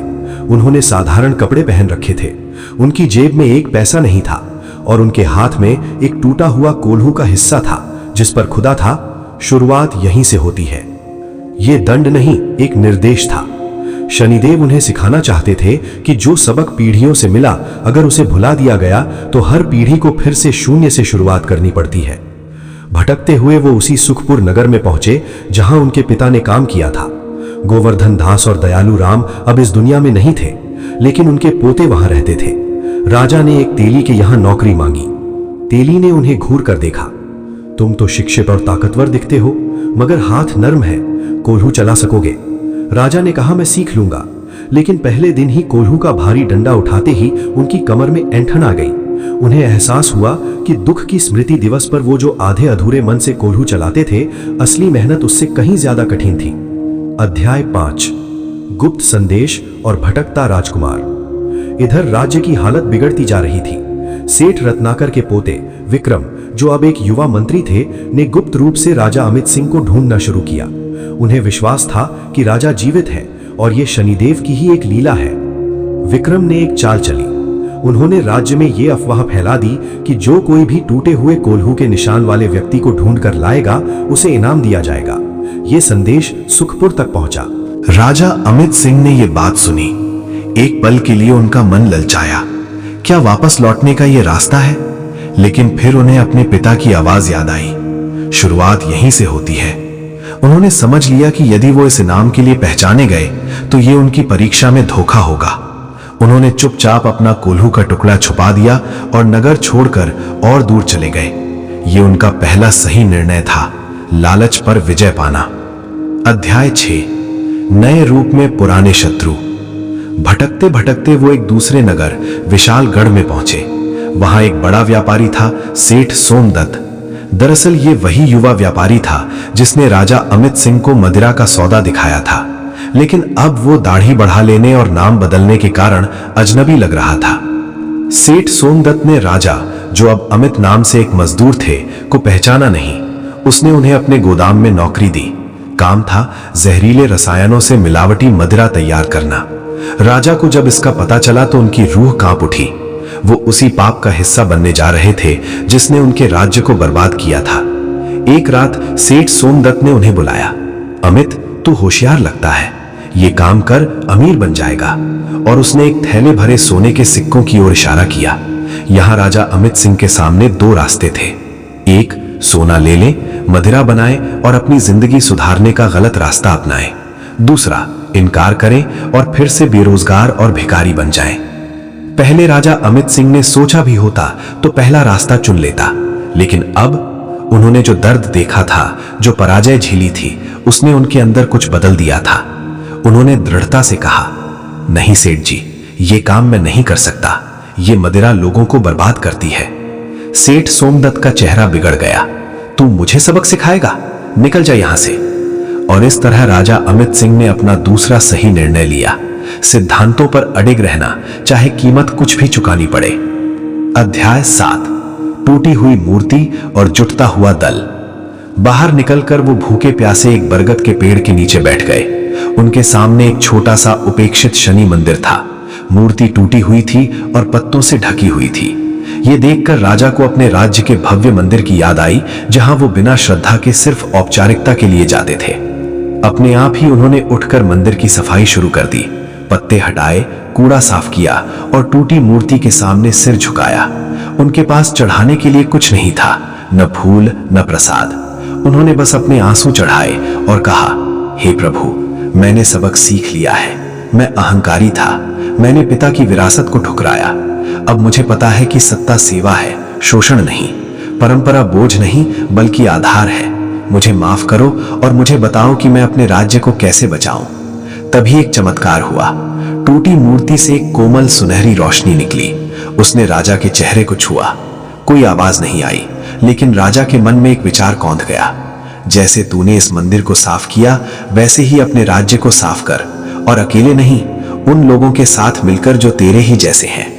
उन्होंने साधारण कपड़े पहन रखे थे। उनकी जेब में एक पैसा नहीं था और उनके हाथ में एक टूटा हुआ कोल्हू का हिस्सा था जिस पर खुदा था, शुरुआत यहीं से होती है। यह दंड नहीं, एक निर्देश था। शनिदेव उन्हें सिखाना चाहते थे कि जो सबक पीढ़ियों से मिला, अगर उसे भुला दिया गया तो हर पीढ़ी को फिर से शून्य से शुरुआत करनी पड़ती है। भटकते हुए वो उसी सुखपुर नगर में पहुंचे जहां उनके पिता ने काम किया था। गोवर्धन दास और दयालु राम अब इस दुनिया में नहीं थे, लेकिन उनके पोते वहां रहते थे। राजा ने एक तेली के यहां नौकरी मांगी। तेली ने उन्हें घूर कर देखा। तुम तो शिक्षित और ताकतवर दिखते हो, मगर हाथ नर्म है, कोल्हू चला सकोगे? राजा ने कहा, मैं सीख लूंगा। लेकिन पहले दिन ही कोल्हू का भारी डंडा उठाते ही उनकी कमर में ऐंठन आ गई। उन्हें एहसास हुआ कि दुख की स्मृति दिवस पर वो जो आधे अधूरे मन से कोल्हू चलाते थे, असली मेहनत उससे कहीं ज्यादा कठिन थी। अध्याय 5, गुप्त संदेश और भटकता राजकुमार। इधर राज्य की हालत बिगड़ती जा रही थी। सेठ रत्नाकर के पोते विक्रम, जो अब एक युवा मंत्री थे, ने गुप्त रूप से राजा अमित सिंह को ढूंढना शुरू किया। उन्हें विश्वास था कि राजा जीवित है और ये शनिदेव की ही एक लीला है। विक्रम ने एक चाल चली। उन्होंने राज्य में ये अफवाह फैला दी कि जो कोई भी टूटे हुए कोल्हू के निशान वाले व्यक्ति को ढूंढ कर लाएगा उसे इनाम दिया जाएगा। ये संदेश सुखपुर तक पहुंचा। राजा अमित सिंह ने यह बात सुनी। एक पल के लिए उनका मन ललचाया, क्या वापस लौटने का यह रास्ता है? लेकिन फिर उन्हें अपने पिता की आवाज याद आई। शुरुआत यहीं से होती है। उन्होंने समझ लिया कि यदि वो इस इनाम के लिए पहचाने गए तो ये उनकी परीक्षा में धोखा होगा। उन्होंने चुपचाप अपना कोल्हू का टुकड़ा छुपा दिया और नगर छोड़कर और दूर चले गए। ये उनका पहला सही निर्णय था, लालच पर विजय पाना। अध्याय 6, नए रूप में पुराने शत्रु। भटकते भटकते वो एक दूसरे नगर विशालगढ़ में पहुंचे। वहां एक बड़ा व्यापारी था, सेठ सोमदत्त। दरअसल ये वही युवा व्यापारी था जिसने राजा अमित सिंह को मदिरा का सौदा दिखाया था, लेकिन अब वो दाढ़ी बढ़ा लेने और नाम बदलने के कारण अजनबी लग रहा था। सेठ सोमदत्त ने राजा, जो अब अमित नाम से एक मजदूर थे, को पहचाना नहीं। उसने उन्हें अपने गोदाम में नौकरी दी। काम था जहरीले रसायनों से मिलावटी मदिरा तैयार करना। राजा को जब इसका पता चला तो उनकी रूह कांप उठी। वो उसी पाप का हिस्सा बनने जा रहे थे जिसने उनके राज्य को बर्बाद किया था। एक रात सेठ सोमदत्त ने उन्हें बुलाया। अमित, तू होशियार लगता है, ये काम कर अमीर बन जाएगा। और उसने एक थैले भरे सोने के सिक्कों की ओर इशारा किया। यहां राजा अमित सिंह के सामने दो रास्ते थे। एक, सोना ले लें, मदिरा बनाएं और अपनी जिंदगी सुधारने का गलत रास्ता अपनाएं। दूसरा, इनकार करें और फिर से बेरोजगार और भिखारी बन जाएं। पहले राजा अमित सिंह ने सोचा भी होता तो पहला रास्ता चुन लेता, लेकिन अब उन्होंने जो दर्द देखा था, जो पराजय झेली थी, उसने उनके अंदर कुछ बदल दिया था। उन्होंने दृढ़ता से कहा, नहीं सेठ जी, ये काम मैं नहीं कर सकता। ये मदिरा लोगों को बर्बाद करती है। सेठ सोमदत्त का चेहरा बिगड़ गया। तू मुझे सबक सिखाएगा? निकल जा यहां से। और इस तरह राजा अमित सिंह ने अपना दूसरा सही निर्णय लिया, सिद्धांतों पर अडिग रहना, चाहे कीमत कुछ भी चुकानी पड़े। अध्याय 7, टूटी हुई मूर्ति और जुटता हुआ दल। बाहर निकलकर वो भूखे प्यासे एक बरगद के पेड़ के नीचे बैठ गए। उनके सामने एक छोटा सा उपेक्षित शनि मंदिर था। मूर्ति टूटी हुई थी और पत्तों से ढकी हुई थी। ये देखकर राजा को अपने राज्य के भव्य मंदिर की याद आई, जहां वो बिना श्रद्धा के सिर्फ औपचारिकता के लिए जाते थे। अपने आप ही उन्होंने उठकर मंदिर की सफाई शुरू कर दी। पत्ते हटाए, कूड़ा साफ किया और टूटी मूर्ति के सामने सिर झुकाया। उनके पास चढ़ाने के लिए कुछ नहीं था, न फूल न प्रसाद। उन्होंने बस अपने आंसू चढ़ाए और कहा, हे प्रभु, मैंने सबक सीख लिया है। मैं अहंकारी था, मैंने पिता की विरासत को ठुकराया। अब मुझे पता है कि सत्ता सेवा है, शोषण नहीं। परंपरा बोझ नहीं बल्कि आधार है। मुझे माफ करो और मुझे बताओ कि मैं अपने राज्य को कैसे बचाऊं। तभी एक चमत्कार हुआ। टूटी मूर्ति से एक कोमल सुनहरी रोशनी निकली। उसने राजा के चेहरे को छुआ। कोई आवाज नहीं आई, लेकिन राजा के मन में एक विचार कौंध गया। जैसे तूने इस मंदिर को साफ किया, वैसे ही अपने राज्य को साफ कर, और अकेले नहीं, उन लोगों के साथ मिलकर जो तेरे ही जैसे हैं।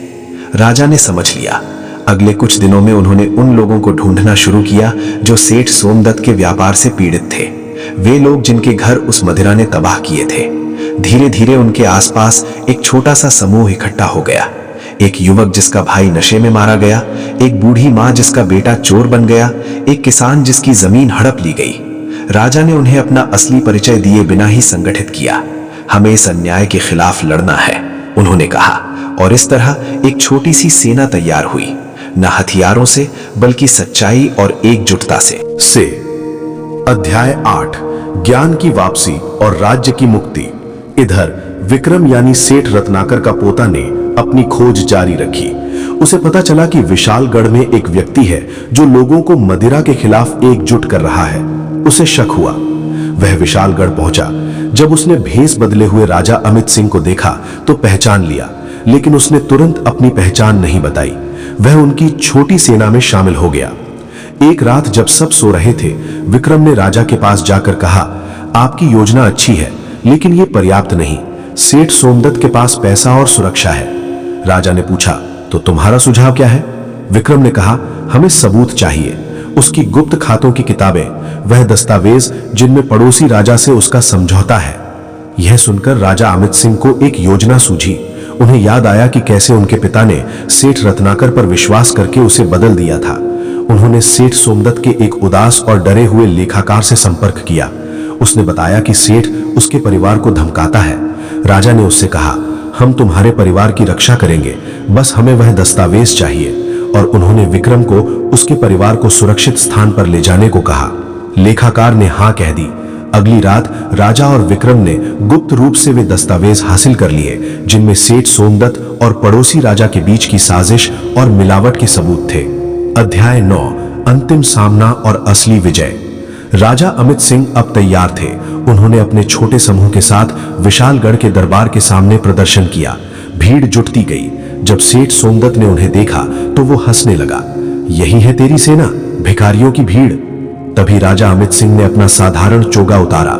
राजा ने समझ लिया। अगले कुछ दिनों में उन्होंने उन लोगों को ढूंढना शुरू किया जो सेठ सोमदत्त के व्यापार से पीड़ित थे। वे लोग जिनके घर उस मदिरा ने तबाह किए थे। धीरे धीरे उनके आसपास एक छोटा सा समूह इकट्ठा हो गया। एक युवक जिसका भाई नशे में मारा गया, एक बूढ़ी माँ जिसका बेटा चोर बन गया, एक किसान जिसकी जमीन हड़प ली गई। राजा ने उन्हें अपना असली परिचय दिए बिना ही संगठित किया। हमें इस अन्याय के खिलाफ लड़ना है, उन्होंने कहा, और इस तरह एक छोटी सी सेना तैयार हुई, न हथियारों से बल्कि सच्चाई और एकजुटता से। अध्याय 8, ज्ञान की वापसी और राज्य की मुक्ति। इधर विक्रम यानी सेठ रत्नाकर का पोता ने अपनी खोज जारी रखी। उसे पता चला कि विशालगढ़ में एक व्यक्ति है जो लोगों को मदिरा के खिलाफ एकजुट कर रहा है। उसे शक हुआ। वह विशालगढ़ पहुंचा। जब उसने भेष बदले हुए राजा अमित सिंह को देखा तो पहचान लिया, लेकिन उसने तुरंत अपनी पहचान नहीं बताई। वह उनकी छोटी सेना में शामिल हो गया। एक रात जब सब सो रहे थे, विक्रम ने राजा के पास जाकर कहा, आपकी योजना अच्छी है, लेकिन यह पर्याप्त नहीं। सेठ सोमदत्त के पास पैसा और सुरक्षा है। राजा ने पूछा, तो तुम्हारा सुझाव क्या है? विक्रम ने कहा, हमें सबूत चाहिए। उसकी गुप्त खातों की किताबें, वह दस्तावेज जिनमें पड़ोसी राजा से उसका समझौता है। यह सुनकर राजा अमित सिंह को एक योजना सूझी। उन्हें याद आया कि कैसे उनके पिता ने सेठ रत्नाकर पर विश्वास करके उसे बदल दिया था। उन्होंने सेठ सोमदत्त के एक उदास और डरे हुए लेखाकार से संपर्क किया। उसने बताया कि सेठ उसके परिवार को धमकाता है। राजा ने उससे कहा, हम तुम्हारे परिवार की रक्षा करेंगे, बस हमें वह दस्तावेज चाहिए। और उन्होंने विक्रम को उसके परिवार को सुरक्षित स्थान पर ले जाने को कहा। लेखाकार ने हाँ कह दी। अगली रात राजा और विक्रम ने गुप्त रूप से वे दस्तावेज हासिल कर लिए जिनमें सेठ सोमदत्त और पड़ोसी राजा के बीच की साजिश और मिलावट के सबूत थे। अध्याय 9, अंतिम सामना और असली विजय। राजा अमित सिंह अब तैयार थे। उन्होंने अपने छोटे समूह के साथ विशालगढ़ के दरबार के सामने प्रदर्शन किया। भीड़ जुटती गई। जब सेठ सोमदत्त ने उन्हें देखा तो वो हंसने लगा। यही है तेरी सेना, भिखारियों की भीड़। तभी राजा अमित सिंह ने अपना साधारण चोगा उतारा।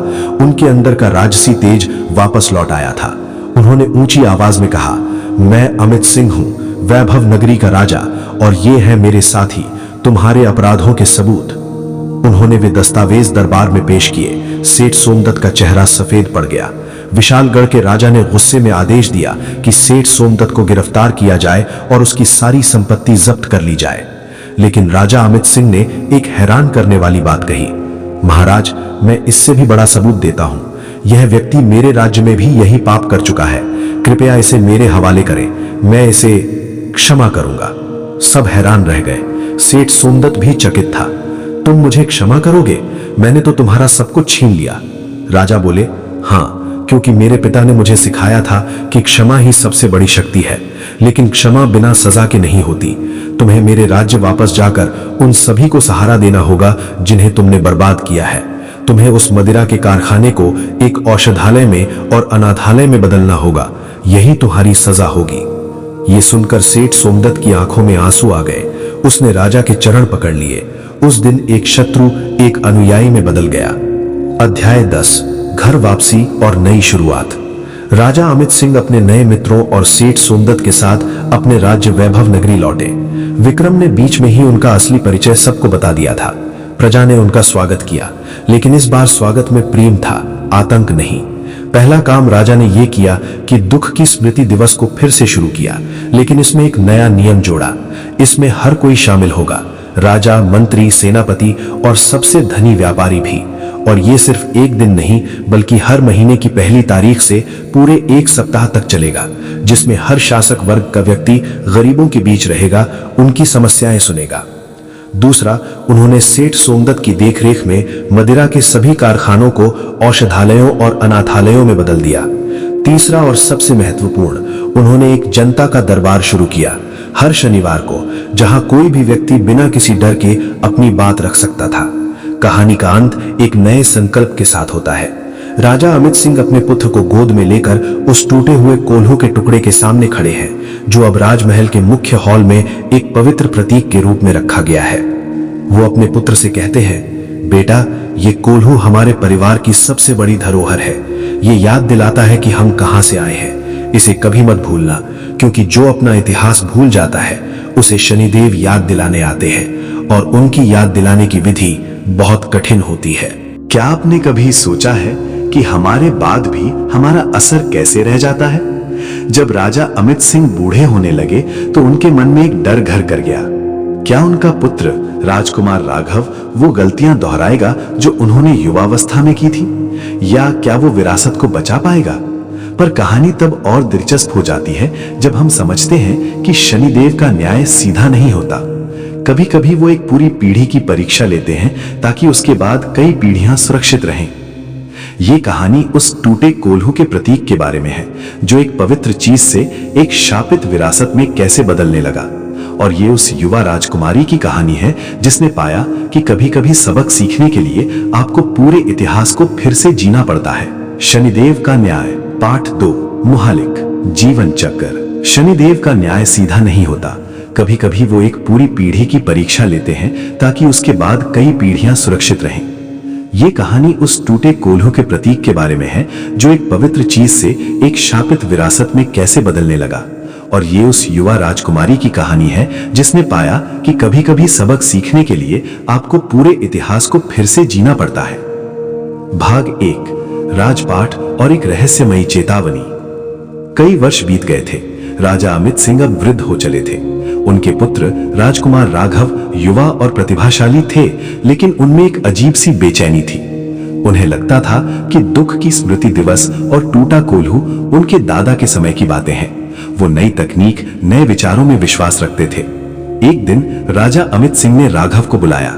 उनके अंदर का राजसी तेज वापस लौट आया था। उन्होंने ऊंची आवाज में कहा, मैं अमित सिंह हूं, वैभव नगरी का राजा, और ये है मेरे साथी, तुम्हारे अपराधों के सबूत। उन्होंने वे दस्तावेज दरबार में पेश किए। सेठ सोमदत्त का चेहरा सफेद पड़ गया। विशालगढ़ के राजा ने गुस्से में आदेश दिया कि सेठ सोमदत्त को गिरफ्तार किया जाए और उसकी सारी संपत्ति जब्त कर ली जाए। लेकिन राजा अमित सिंह ने एक हैरान करने वाली बात कही, महाराज, मैं इससे भी बड़ा सबूत देता हूं। यह व्यक्ति मेरे राज्य में भी यही पाप कर चुका है। कृपया इसे मेरे हवाले करें, मैं इसे क्षमा करूंगा। सब हैरान रह गए। सेठ सोमदत्त भी चकित था। तुम मुझे क्षमा करोगे? मैंने तो तुम्हारा सब कुछ छीन लिया। राजा बोले, हाँ, क्योंकि मेरे पिता ने मुझे सिखाया था कि क्षमा ही सबसे बड़ी शक्ति है। लेकिन क्षमा बिना सजा के नहीं होती। तुम्हें मेरे राज्य वापस जाकर उन सभी को सहारा देना होगा जिन्हें तुमने बर्बाद किया है। तुम्हें उस मदिरा के कारखाने को एक औषधालय में और अनाथालय में बदलना होगा। यही तुम्हारी सजा होगी। ये सुनकर सेठ सोमदत्त की आंखों में आंसू आ गए। उसने राजा के चरण पकड़ लिए। उस दिन एक शत्रु एक अनुयायी में बदल गया। अध्याय 10, घर वापसी और नई शुरुआत। राजा अमित सिंह अपने नए मित्रों और सेठ सोमदत्त के साथ अपने राज्य वैभव नगरी लौटे। विक्रम ने बीच में ही उनका असली परिचय सबको बता दिया था। प्रजा ने उनका स्वागत किया, लेकिन इस बार स्वागत में प्रेम था, आतंक नहीं। पहला काम राजा ने यह किया कि दुख की स्मृति दिवस को फिर से शुरू किया, लेकिन इसमें एक नया नियम जोड़ा। इसमें हर कोई शामिल होगा, राजा, मंत्री, सेनापति और सबसे धनी व्यापारी भी। और ये सिर्फ एक दिन नहीं, बल्कि हर महीने की पहली तारीख से पूरे एक सप्ताह तक चलेगा, जिसमें हर शासक वर्ग का व्यक्ति गरीबों के बीच रहेगा, उनकी समस्याएं सुनेगा। दूसरा, उन्होंने सेठ सोमदत्त की देखरेख में मदिरा के सभी कारखानों को औषधालयों और अनाथालयों में बदल दिया। तीसरा और सबसे महत्वपूर्ण, उन्होंने एक जनता का दरबार शुरू किया हर शनिवार को, जहां कोई भी व्यक्ति बिना किसी डर के अपनी बात रख सकता था। कहानी का अंत एक नए संकल्प के साथ होता है। राजा अमित सिंह अपने पुत्र को गोद में लेकर उस टूटे हुए कोल्हू के टुकड़े के सामने खड़े हैं, जो अब राजमहल के मुख्य हॉल में एक पवित्र प्रतीक के रूप में रखा गया है। वो अपने पुत्र से कहते हैं, बेटा, ये कोल्हू हमारे परिवार की सबसे बड़ी धरोहर है। ये याद दिलाता है कि हम कहां से आए हैं। इसे कभी मत भूलना, क्योंकि जो अपना इतिहास भूल जाता है उसे शनिदेव याद दिलाने आते हैं, और उनकी याद दिलाने की विधि बहुत कठिन होती है। क्या आपने कभी सोचा है कि हमारे बाद भी हमारा असर कैसे रह जाता है? जब राजा अमित सिंह बूढ़े होने लगे तो उनके मन में एक डर घर कर गया। क्या उनका पुत्र राजकुमार राघव वो गलतियां दोहराएगा जो उन्होंने युवावस्था में की थी, या क्या वो विरासत को बचा पाएगा? पर कहानी तब और दिलचस्प हो जाती है जब हम समझते हैं कि शनिदेव का न्याय सीधा नहीं होता। कभी कभी वो एक पूरी पीढ़ी की परीक्षा लेते हैं ताकि उसके बाद कई पीढ़ियां सुरक्षित रहें। ये कहानी उस टूटे कोल्हू के प्रतीक के बारे में है, जो एक पवित्र चीज से एक शापित विरासत में कैसे बदलने लगा। और ये उस युवा राजकुमारी की कहानी है जिसने पाया कि कभी कभी सबक सीखने के लिए आपको पूरे इतिहास को फिर से जीना पड़ता है। शनिदेव का न्याय, पाठ 2, मुहालिक, जीवन चक्र। शनिदेव का न्याय सीधा नहीं होता। कभी कभी वो एक पूरी पीढ़ी की परीक्षा लेते हैं ताकि उसके बाद कई पीढ़ियां सुरक्षित रहें। ये कहानी उस टूटे कोल्हू के प्रतीक के बारे में है, जो एक पवित्र चीज से एक शापित विरासत में कैसे बदलने लगा। और ये उस युवा राजकुमारी की कहानी है जिसने पाया कि कभी कभी सबक सीखने के लिए आपको पूरे इतिहास को फिर से जीना पड़ता है। भाग 1, राजपाठ और एक रहस्यमयी चेतावनी। कई वर्ष बीत गए थे। राजा अमित सिंह अब वृद्ध हो चले थे। उनके पुत्र राजकुमार राघव युवा और प्रतिभाशाली थे, लेकिन उनमें एक अजीब सी बेचैनी थी। उन्हें लगता था कि दुख की स्मृति दिवस और टूटा कोल्हू उनके दादा के समय की बातें हैं। वो नई तकनीक, नए विचारों में विश्वास रखते थे। एक दिन राजा अमित सिंह ने राघव को बुलाया।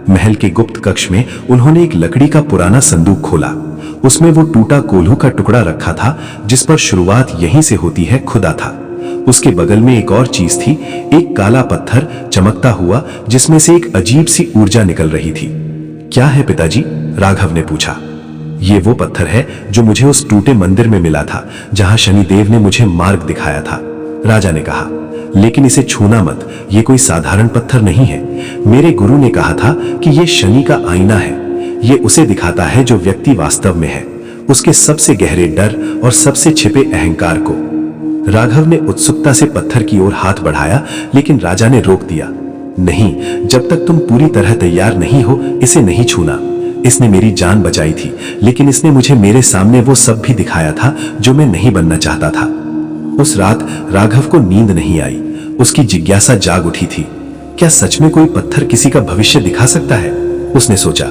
महल के गुप्त कक्ष में उन्होंने एक लकड़ी का पुराना संदूक खोला। उसमें वो टूटा कोल्हू का टुकड़ा रखा था जिस पर शुरुआत यहीं से होती है खुदा था। उसके बगल में एक और चीज थी, एक काला पत्थर चमकता हुआ जिसमें से एक अजीब सी ऊर्जा निकल रही थी। क्या है पिताजी? राघव ने पूछा। ये वो पत्थर है जो मुझे उस टूटे मंदिर में मिला था जहां शनिदेव ने मुझे मार्ग दिखाया था, राजा ने कहा। लेकिन इसे छूना मत, ये कोई साधारण पत्थर नहीं है। मेरे गुरु ने कहा था कि ये शनि का आईना है। ये उसे दिखाता है जो व्यक्ति वास्तव में है, उसके सबसे गहरे डर और सबसे छिपे अहंकार को। राघव ने उत्सुकता से पत्थर की ओर हाथ बढ़ाया, लेकिन राजा ने रोक दिया। नहीं, जब तक तुम पूरी तरह तैयार नहीं हो इसे नहीं छूना। इसने मेरी जान बचाई थी, लेकिन इसने मुझे मेरे सामने वो सब भी दिखाया था जो मैं नहीं बनना चाहता था। उस रात राघव को नींद नहीं आई। उसकी जिज्ञासा जाग उठी थी। क्या सच में कोई पत्थर किसी का भविष्य दिखा सकता है? उसने सोचा,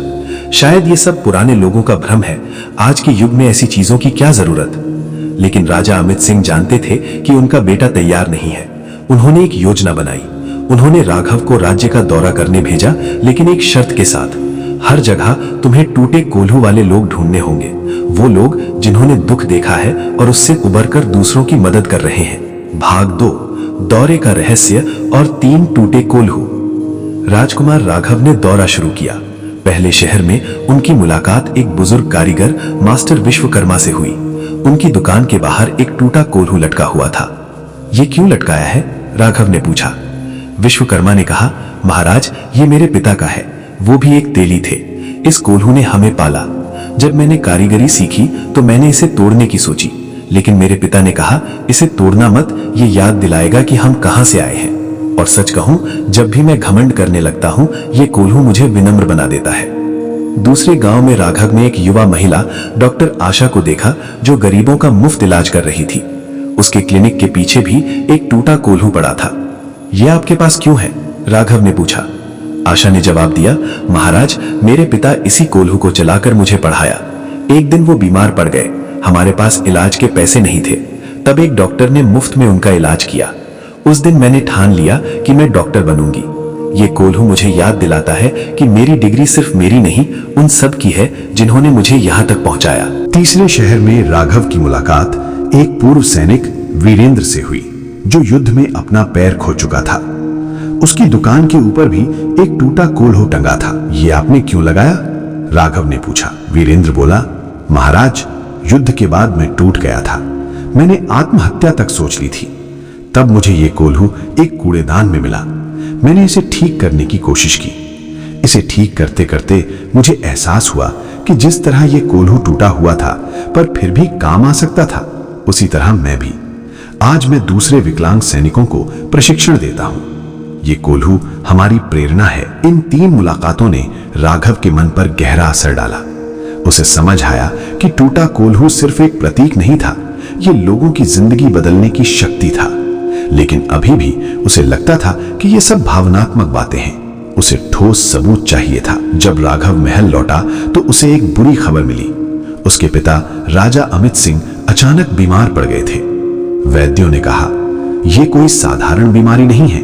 शायद ये सब पुराने लोगों का भ्रम है। आज के युग में ऐसी चीजों की क्या जरूरत? लेकिन राजा अमित सिंह जानते थे कि उनका बेटा तैयार नहीं है। उन्होंने एक योजना बनाई। उन्होंने राघव को राज्य का दौरा करने भेजा, लेकिन एक शर्त के साथ। हर जगह तुम्हें टूटे कोल्हू वाले लोग ढूंढने होंगे, वो लोग जिन्होंने दुख देखा है और उससे उबरकर दूसरों की मदद कर रहे हैं। भाग 2, दौरे का रहस्य और 3 टूटे कोल्हू। राजकुमार राघव ने दौरा शुरू किया। पहले शहर में उनकी मुलाकात एक बुजुर्ग कारीगर मास्टर विश्वकर्मा से हुई। उनकी दुकान के बाहर एक टूटा कोल्हू लटका हुआ था। ये क्यों लटकाया है? राघव ने पूछा। विश्वकर्मा ने कहा, महाराज, ये मेरे पिता का है। वो भी एक तेली थे। इस कोल्हू ने हमें पाला। जब मैंने कारीगरी सीखी तो मैंने इसे तोड़ने की सोची, लेकिन मेरे पिता ने कहा, इसे तोड़ना मत, ये याद दिलाएगा कि हम कहां से आए हैं। और सच कहूं, जब भी मैं घमंड करने लगता हूं, ये कोल्हू मुझे विनम्र बना देता है। दूसरे गांव में राघव ने एक युवा महिला डॉक्टर आशा को देखा जो गरीबों का मुफ्त इलाज कर रही थी। उसके क्लिनिक के पीछे भी एक टूटा कोल्हू पड़ा था। यह आपके पास क्यों है? राघव ने पूछा। आशा ने जवाब दिया, महाराज, मेरे पिता इसी कोल्हू को चलाकर मुझे पढ़ाया। एक दिन वो बीमार पड़ गए। हमारे पास इलाज के पैसे नहीं थे। तब एक डॉक्टर ने मुफ्त में उनका इलाज किया। उस दिन मैंने ठान लिया कि मैं डॉक्टर बनूंगी। ये कोल्हू मुझे याद दिलाता है कि मेरी डिग्री सिर्फ मेरी नहीं, उन सब की है जिन्होंने मुझे यहां तक पहुंचाया। तीसरे शहर में राघव की मुलाकात एक पूर्व सैनिक वीरेंद्र से हुई जो युद्ध में अपना पैर खो चुका था। उसकी दुकान के ऊपर भी एक टूटा कोल्हू टंगा था। ये आपने क्यों लगाया? राघव ने पूछा। वीरेंद्र बोला, महाराज, युद्ध के बाद मैं टूट गया था। मैंने आत्महत्या तक सोच ली थी। तब मुझे ये कोल्हू एक कूड़ेदान में मिला। मैंने इसे ठीक करने की कोशिश की। इसे ठीक करते करते मुझे एहसास हुआ कि जिस तरह ये कोल्हू टूटा हुआ था पर फिर भी काम आ सकता था, उसी तरह मैं भी। आज मैं दूसरे विकलांग सैनिकों को प्रशिक्षण देता हूं। ये कोल्हू हमारी प्रेरणा है। इन 3 मुलाकातों ने राघव के मन पर गहरा असर डाला। उसे समझ आया कि टूटा कोल्हू सिर्फ एक प्रतीक नहीं था, ये लोगों की जिंदगी बदलने की शक्ति था। लेकिन अभी भी उसे लगता था कि ये सब भावनात्मक बातें हैं। उसे ठोस सबूत चाहिए था। जब राघव महल लौटा तो उसे एक बुरी खबर मिली। उसके पिता राजा अमित सिंह अचानक बीमार पड़ गए थे। वैद्यों ने कहा, यह कोई साधारण बीमारी नहीं है।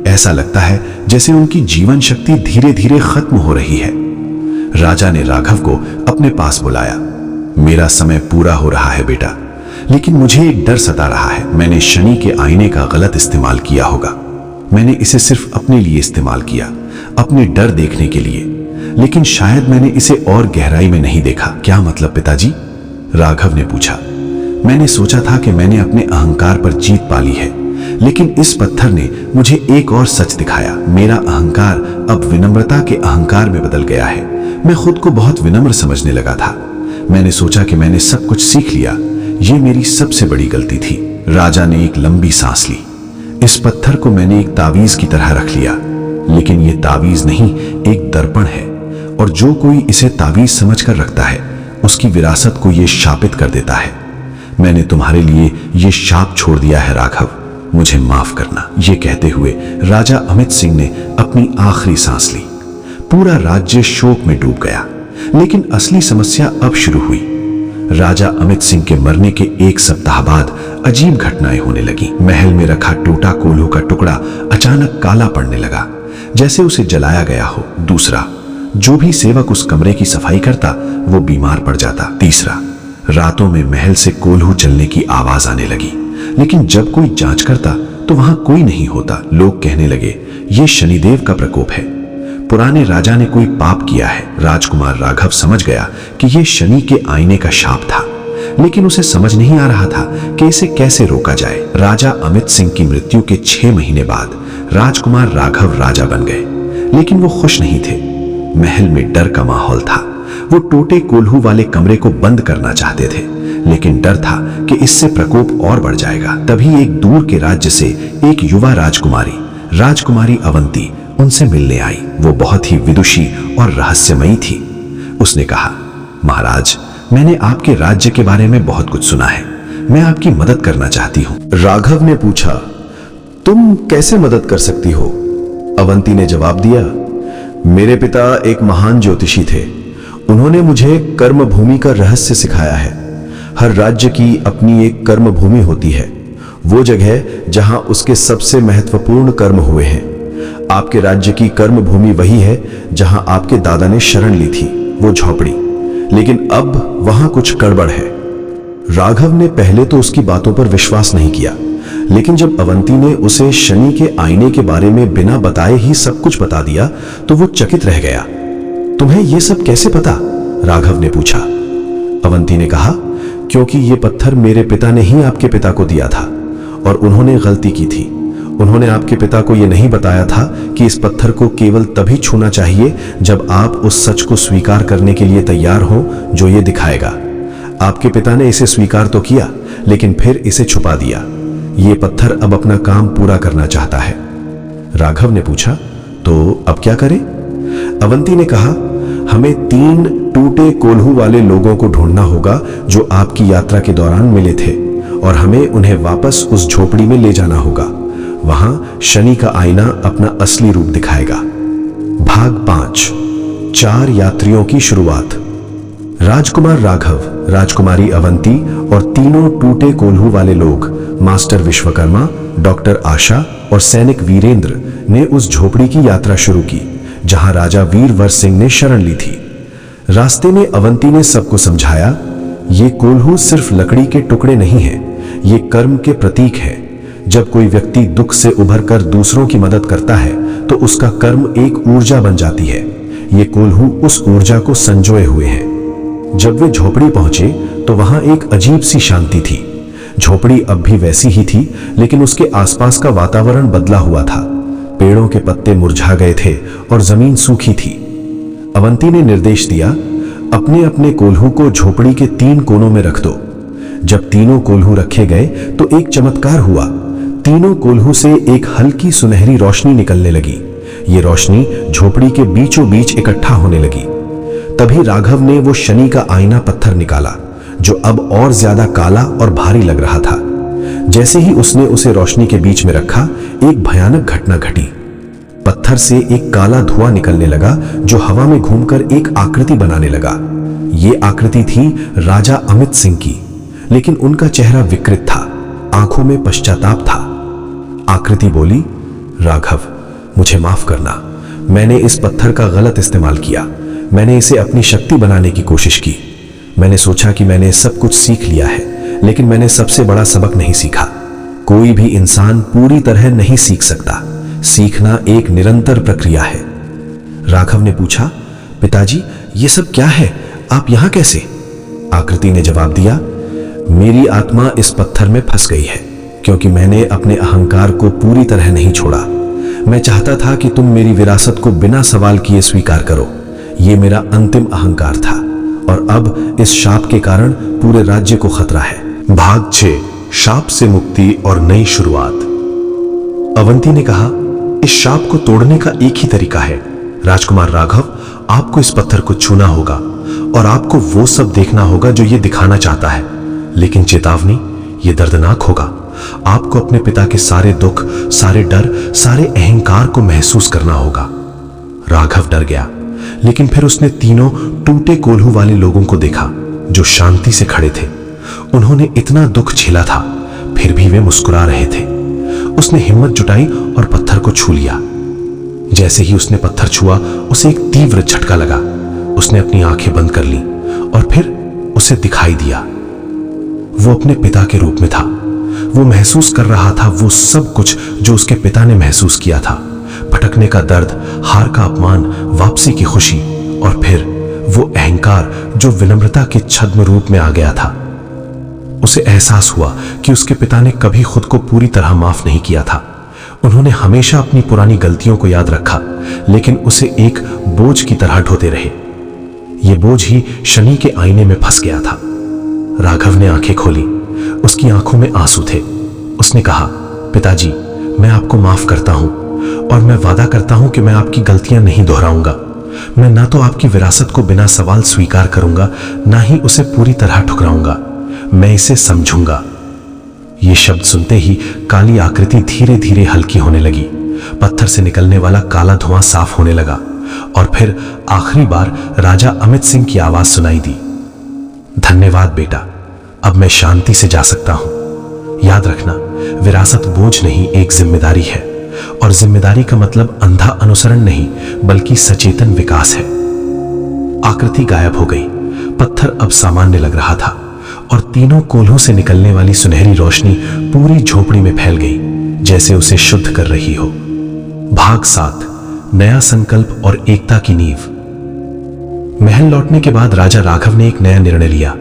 ऐसा लगता है जैसे उनकी जीवन शक्ति धीरे धीरे खत्म हो रही है। राजा ने राघव को अपने पास बुलाया। मेरा समय पूरा हो रहा है बेटा, लेकिन मुझे एक डर सता रहा है। मैंने शनि के आईने का गलत इस्तेमाल किया होगा। मैंने इसे सिर्फ अपने लिए इस्तेमाल किया, अपने डर देखने के लिए, लेकिन शायद मैंने इसे और गहराई में नहीं देखा। क्या मतलब पिताजी? राघव ने पूछा। मैंने सोचा था कि मैंने अपने अहंकार पर जीत पा ली है, लेकिन इस पत्थर ने मुझे एक और सच दिखाया। मेरा अहंकार अब विनम्रता के अहंकार में बदल गया है। मैं खुद को बहुत विनम्र समझने लगा था। मैंने सोचा कि मैंने सब कुछ सीख लिया। ये मेरी सबसे बड़ी गलती थी। राजा ने एक लंबी सांस ली। इस पत्थर को मैंने एक तावीज की तरह रख लिया, लेकिन ये तावीज नहीं, एक दर्पण है, और जो कोई इसे तावीज समझकर रखता है उसकी विरासत को ये शापित कर देता है। मैंने तुम्हारे लिए ये शाप छोड़ दिया है राघव, मुझे माफ करना। ये कहते हुए राजा अमित सिंह ने अपनी आखिरी सांस ली। पूरा राज्य शोक में डूब गया। लेकिन असली समस्या अब शुरू हुई। राजा अमित सिंह के मरने के 1 सप्ताह बाद अजीब घटनाएं होने लगी। महल में रखा टूटा कोल्हू का टुकड़ा अचानक काला पड़ने लगा, जैसे उसे जलाया गया हो। दूसरा, जो भी सेवक उस कमरे की सफाई करता वो बीमार पड़ जाता। तीसरा, रातों में महल से कोल्हू चलने की आवाज आने लगी, लेकिन जब कोई जांच करता तो वहां कोई नहीं होता। लोग कहने लगे ये शनिदेव का प्रकोप है, पुराने राजा ने कोई पाप किया है। राजकुमार राघव समझ गया कि यह शनि के आईने का शाप था, लेकिन उसे समझ नहीं आ रहा था कि इसे कैसे रोका जाए। राजा अमित सिंह की मृत्यु के 6 महीने बाद राजकुमार राघव राजा बन गए, लेकिन वो खुश नहीं थे। महल में डर का माहौल था। वो टूटे कोल्हू वाले कमरे को बंद करना चाहते थे, लेकिन डर था कि इससे प्रकोप और बढ़ जाएगा। तभी एक दूर के राज्य से एक युवा राजकुमारी अवंती उनसे मिलने आई। वो बहुत ही विदुषी और रहस्यमयी थी। उसने कहा, महाराज, मैंने आपके राज्य के बारे में बहुत कुछ सुना है, मैं आपकी मदद करना चाहती हूँ। राघव ने पूछा, तुम कैसे मदद कर सकती हो? अवंती ने जवाब दिया, मेरे पिता एक महान ज्योतिषी थे। उन्होंने मुझे कर्म भूमि का रहस्य सिखाया है। हर राज्य की अपनी एक कर्म भूमि होती है, वो जगह जहां उसके सबसे महत्वपूर्ण कर्म हुए हैं। आपके राज्य की कर्म भूमि वही है जहां आपके दादा ने शरण ली थी, वो झोपड़ी। लेकिन अब वहां कुछ गड़बड़ है। राघव ने पहले तो उसकी बातों पर विश्वास नहीं किया, लेकिन जब अवंती ने उसे शनि के आईने के बारे में बिना बताए ही सब कुछ बता दिया तो वो चकित रह गया। तुम्हें यह सब कैसे पता? राघव ने पूछा। अवंती ने कहा, क्योंकि ये पत्थर मेरे पिता ने ही आपके पिता को दिया था और उन्होंने गलती की थी। उन्होंने आपके पिता को यह नहीं बताया था कि इस पत्थर को केवल तभी छूना चाहिए जब आप उस सच को स्वीकार करने के लिए तैयार हो जो ये दिखाएगा। आपके पिता ने इसे स्वीकार तो किया, लेकिन फिर इसे छुपा दिया। ये पत्थर अब अपना काम पूरा करना चाहता है। राघव ने पूछा, तो अब क्या करें? अवंती ने कहा, हमें 3 टूटे कोल्हू वाले लोगों को ढूंढना होगा जो आपकी यात्रा के दौरान मिले थे, और हमें उन्हें वापस उस झोपड़ी में ले जाना होगा। वहां शनि का आईना अपना असली रूप दिखाएगा। भाग 5, 4 यात्रियों की शुरुआत। राजकुमार राघव, राजकुमारी अवंती और तीनों टूटे कोल्हू वाले लोग, मास्टर विश्वकर्मा, डॉक्टर आशा और सैनिक वीरेंद्र ने उस झोपड़ी की यात्रा शुरू की जहां राजा वीरवर सिंह ने शरण ली थी। रास्ते में अवंती ने सबको समझाया, ये कोल्हू सिर्फ लकड़ी के टुकड़े नहीं हैं, ये कर्म के प्रतीक है। जब कोई व्यक्ति दुख से उभरकर दूसरों की मदद करता है तो उसका कर्म एक ऊर्जा बन जाती है। ये कोल्हू उस ऊर्जा को संजोए हुए हैं। जब वे झोपड़ी पहुंचे तो वहां एक अजीब सी शांति थी। झोपड़ी अब भी वैसी ही थी, लेकिन उसके आसपास का वातावरण बदला हुआ था। पेड़ों के पत्ते मुरझा गए थे और जमीन सूखी थी। अवंती ने निर्देश दिया, अपने अपने कोल्हू को झोपड़ी के 3 कोनों में रख दो। जब तीनों कोल्हू रखे गए तो एक चमत्कार हुआ। तीनों कोल्हू से एक हल्की सुनहरी रोशनी निकलने लगी। ये रोशनी झोपड़ी के बीचों बीच इकट्ठा होने लगी। तभी राघव ने वो शनि का आईना पत्थर निकाला, जो अब और ज्यादा काला और भारी लग रहा था। जैसे ही उसने उसे रोशनी के बीच में रखा, एक भयानक घटना घटी। पत्थर से एक काला धुआं निकलने लगा जो हवा में घूमकर एक आकृति बनाने लगा। ये आकृति थी राजा अमित सिंह की, लेकिन उनका चेहरा विकृत था, आंखों में पश्चाताप था। आकृति बोली, राघव, मुझे माफ करना। मैंने इस पत्थर का गलत इस्तेमाल किया। मैंने इसे अपनी शक्ति बनाने की कोशिश की। मैंने सोचा कि मैंने सब कुछ सीख लिया है, लेकिन मैंने सबसे बड़ा सबक नहीं सीखा। कोई भी इंसान पूरी तरह नहीं सीख सकता। सीखना एक निरंतर प्रक्रिया है। राघव ने पूछा, पिताजी, ये सब क्या है? आप यहां कैसे? आकृति ने जवाब दिया, मेरी आत्मा इस पत्थर में फंस गई है, क्योंकि मैंने अपने अहंकार को पूरी तरह नहीं छोड़ा। मैं चाहता था कि तुम मेरी विरासत को बिना सवाल किए स्वीकार करो। ये मेरा अंतिम अहंकार था, और अब इस शाप के कारण पूरे राज्य को खतरा है। भाग 6, शाप से मुक्ति और नई शुरुआत। अवंती ने कहा, इस शाप को तोड़ने का एक ही तरीका है। राजकुमार राघव, आपको इस पत्थर को छूना होगा और आपको वो सब देखना होगा जो ये दिखाना चाहता है। लेकिन चेतावनी, ये दर्दनाक होगा। आपको अपने पिता के सारे दुख, सारे डर, सारे अहंकार को महसूस करना होगा। राघव डर गया, लेकिन फिर उसने तीनों टूटे कोल्हू वाले लोगों को देखा जो शांति से खड़े थे। उन्होंने इतना दुख झेला था, फिर भी वे मुस्कुरा रहे थे। उसने हिम्मत जुटाई और पत्थर को छू लिया। जैसे ही उसने पत्थर छुआ, उसे एक तीव्र झटका लगा। उसने अपनी आंखें बंद कर ली और फिर उसे दिखाई दिया। वो अपने पिता के रूप में था। वो महसूस कर रहा था वो सब कुछ जो उसके पिता ने महसूस किया था। भटकने का दर्द, हार का अपमान, वापसी की खुशी और फिर वो अहंकार जो विनम्रता के छद्म रूप में आ गया था। उसे एहसास हुआ कि उसके पिता ने कभी खुद को पूरी तरह माफ नहीं किया था। उन्होंने हमेशा अपनी पुरानी गलतियों को याद रखा, लेकिन उसे एक बोझ की तरह ढोते रहे। ये बोझ ही शनि के आईने में फंस गया था। राघव ने आंखें खोली। उसकी आंखों में आंसू थे। उसने कहा, पिताजी, मैं आपको माफ करता हूं और मैं वादा करता हूं कि मैं आपकी गलतियां नहीं दोहराऊंगा। मैं ना तो आपकी विरासत को बिना सवाल स्वीकार करूंगा, ना ही उसे पूरी तरह ठुकराऊंगा। मैं इसे समझूंगा। ये शब्द सुनते ही काली आकृति धीरे धीरे हल्की होने लगी। पत्थर से निकलने वाला काला धुआं साफ होने लगा और फिर आखिरी बार राजा अमित सिंह की आवाज सुनाई दी, धन्यवाद बेटा, अब मैं शांति से जा सकता हूं। याद रखना, विरासत बोझ नहीं, एक जिम्मेदारी है, और जिम्मेदारी का मतलब अंधा अनुसरण नहीं बल्कि सचेतन विकास है। आकृति गायब हो गई। पत्थर अब सामान्य लग रहा था और तीनों कोल्हों से निकलने वाली सुनहरी रोशनी पूरी झोपड़ी में फैल गई, जैसे उसे शुद्ध कर रही हो। भाग 7, नया संकल्प और एकता की नींव। महल लौटने के बाद राजा राघव ने एक नया निर्णय लिया।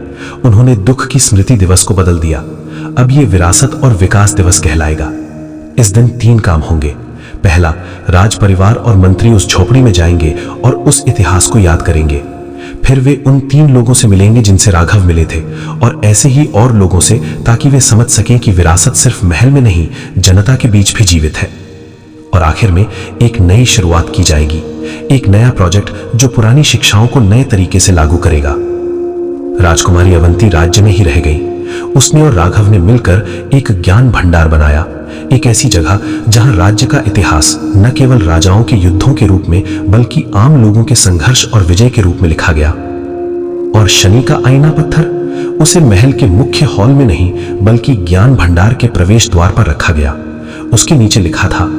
उन्होंने दुख की स्मृति दिवस को बदल दिया। अब यह विरासत और विकास दिवस कहलाएगा। इस दिन 3 काम होंगे। पहला, राज परिवार और मंत्री उस झोपड़ी में जाएंगे और उस इतिहास को याद करेंगे। फिर वे उन 3 लोगों से मिलेंगे जिनसे राघव मिले थे, और ऐसे ही और लोगों से, ताकि वे समझ सकें कि विरासत सिर्फ महल में नहीं, जनता के बीच भी जीवित है। और आखिर में एक नई शुरुआत की जाएगी, एक नया प्रोजेक्ट जो पुरानी शिक्षाओं को नए तरीके से लागू करेगा। राजकुमारी अवंती राज्य में ही रह गई। उसने और राघव ने मिलकर एक ज्ञान भंडार बनाया, एक ऐसी जगह जहां राज्य का इतिहास न केवल राजाओं के युद्धों के रूप में बल्कि आम लोगों के संघर्ष और विजय के रूप में लिखा गया। और शनि का आईना पत्थर, उसे महल के मुख्य हॉल में नहीं बल्कि ज्ञान भंडार के प्रवेश द्वार पर रखा गया। उसके नीचे लिखा था,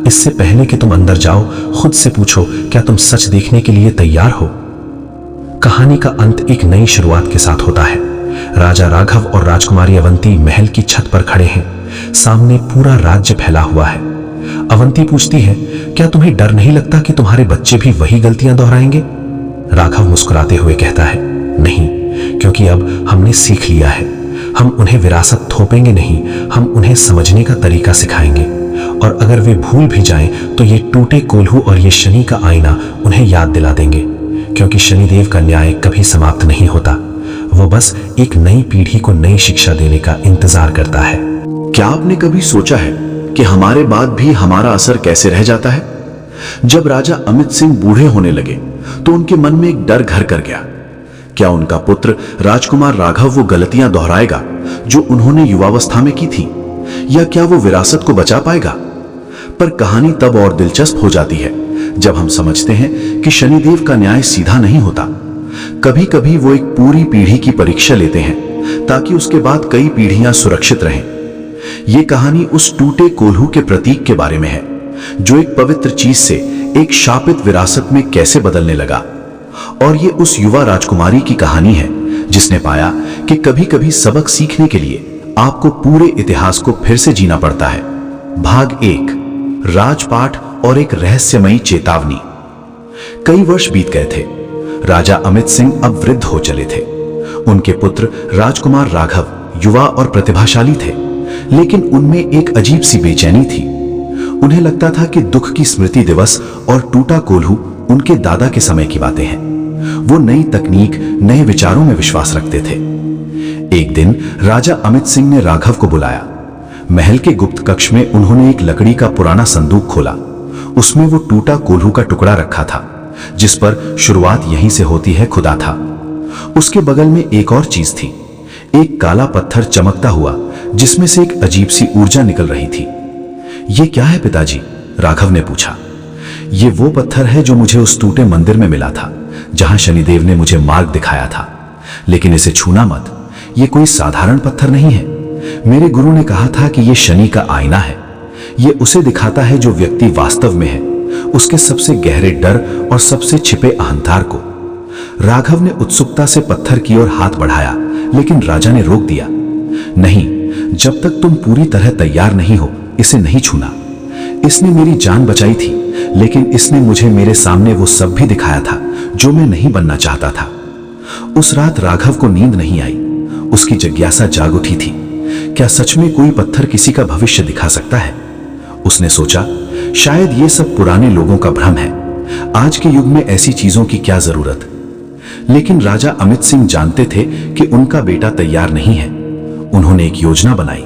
इससे पहले कि तुम अंदर जाओ, खुद से पूछो, क्या तुम सच देखने के लिए तैयार हो। कहानी का अंत एक नई शुरुआत के साथ होता है। राजा राघव और राजकुमारी अवंती महल की छत पर खड़े हैं। सामने पूरा राज्य फैला हुआ है। अवंती पूछती है, क्या तुम्हें डर नहीं लगता कि तुम्हारे बच्चे भी वही गलतियां दोहराएंगे? राघव मुस्कुराते हुए कहता है, नहीं, क्योंकि अब हमने सीख लिया है। हम उन्हें विरासत थोपेंगे नहीं, हम उन्हें समझने का तरीका सिखाएंगे। और अगर वे भूल भी जाएं तो ये टूटे कोल्हू और ये शनि का आईना उन्हें याद दिला देंगे, क्योंकि शनिदेव का न्याय कभी समाप्त नहीं होता। वो बस एक नई पीढ़ी को नई शिक्षा देने का इंतजार करता है। क्या आपने कभी सोचा है कि हमारे बाद भी हमारा असर कैसे रह जाता है? जब राजा अमित सिंह बूढ़े होने लगे तो उनके मन में एक डर घर कर गया। क्या उनका पुत्र राजकुमार राघव वो गलतियां दोहराएगा जो उन्होंने युवावस्था में की थी, या क्या वो विरासत को बचा पाएगा? पर कहानी तब और दिलचस्प हो जाती है जब हम समझते हैं कि शनिदेव का न्याय सीधा नहीं होता। कभी कभी वो एक पूरी पीढ़ी की परीक्षा लेते हैं ताकि उसके बाद कई पीढ़ियां सुरक्षित रहें। ये कहानी उस टूटे कोल्हू के प्रतीक के बारे में है जो एक पवित्र चीज से एक शापित विरासत में कैसे बदलने लगा। और ये उस युवा राजकुमारी की कहानी है जिसने पाया कि कभी कभी सबक सीखने के लिए आपको पूरे इतिहास को फिर से जीना पड़ता है। भाग 1, राजपाट और एक रहस्यमयी चेतावनी। कई वर्ष बीत गए थे। राजा अमित सिंह अब वृद्ध हो चले थे। उनके पुत्र राजकुमार राघव युवा और प्रतिभाशाली थे, लेकिन उनमें एक अजीब सी बेचैनी थी। उन्हें लगता था कि दुख की स्मृति दिवस और टूटा कोल्हू उनके दादा के समय की बातें हैं। वो नई तकनीक, नए विचारों में विश्वास रखते थे। एक दिन राजा अमित सिंह ने राघव को बुलाया। महल के गुप्त कक्ष में उन्होंने एक लकड़ी का पुराना संदूक खोला। उसमें वो टूटा कोल्हू का टुकड़ा रखा था जिस पर शुरुआत यहीं से होती है खुदा था। उसके बगल में एक और चीज थी, एक काला पत्थर चमकता हुआ जिसमें से एक अजीब सी ऊर्जा निकल रही थी। ये क्या है पिताजी? राघव ने पूछा। ये वो पत्थर है जो मुझे उस टूटे मंदिर में मिला था, जहां शनिदेव ने मुझे मार्ग दिखाया था। लेकिन इसे छूना मत, ये कोई साधारण पत्थर नहीं है। मेरे गुरु ने कहा था कि ये शनि का आईना है। ये उसे दिखाता है जो व्यक्ति वास्तव में है, उसके सबसे गहरे डर और सबसे छिपे अहंकार को। राघव ने उत्सुकता से पत्थर की ओर हाथ बढ़ाया, लेकिन राजा ने रोक दिया। नहीं, जब तक तुम पूरी तरह तैयार नहीं हो, इसे नहीं छूना। इसने मेरी जान बचाई थी, लेकिन इसने मुझे मेरे सामने वो सब भी दिखाया था जो मैं नहीं बनना चाहता था। उस रात राघव को नींद नहीं आई। उसकी जिज्ञासा जाग उठी थी। क्या सच में कोई पत्थर किसी का भविष्य दिखा सकता है? उसने सोचा, शायद ये सब पुराने लोगों का भ्रम है। आज के युग में ऐसी चीजों की क्या जरूरत? लेकिन राजा अमित सिंह जानते थे कि उनका बेटा तैयार नहीं है। उन्होंने एक योजना बनाई।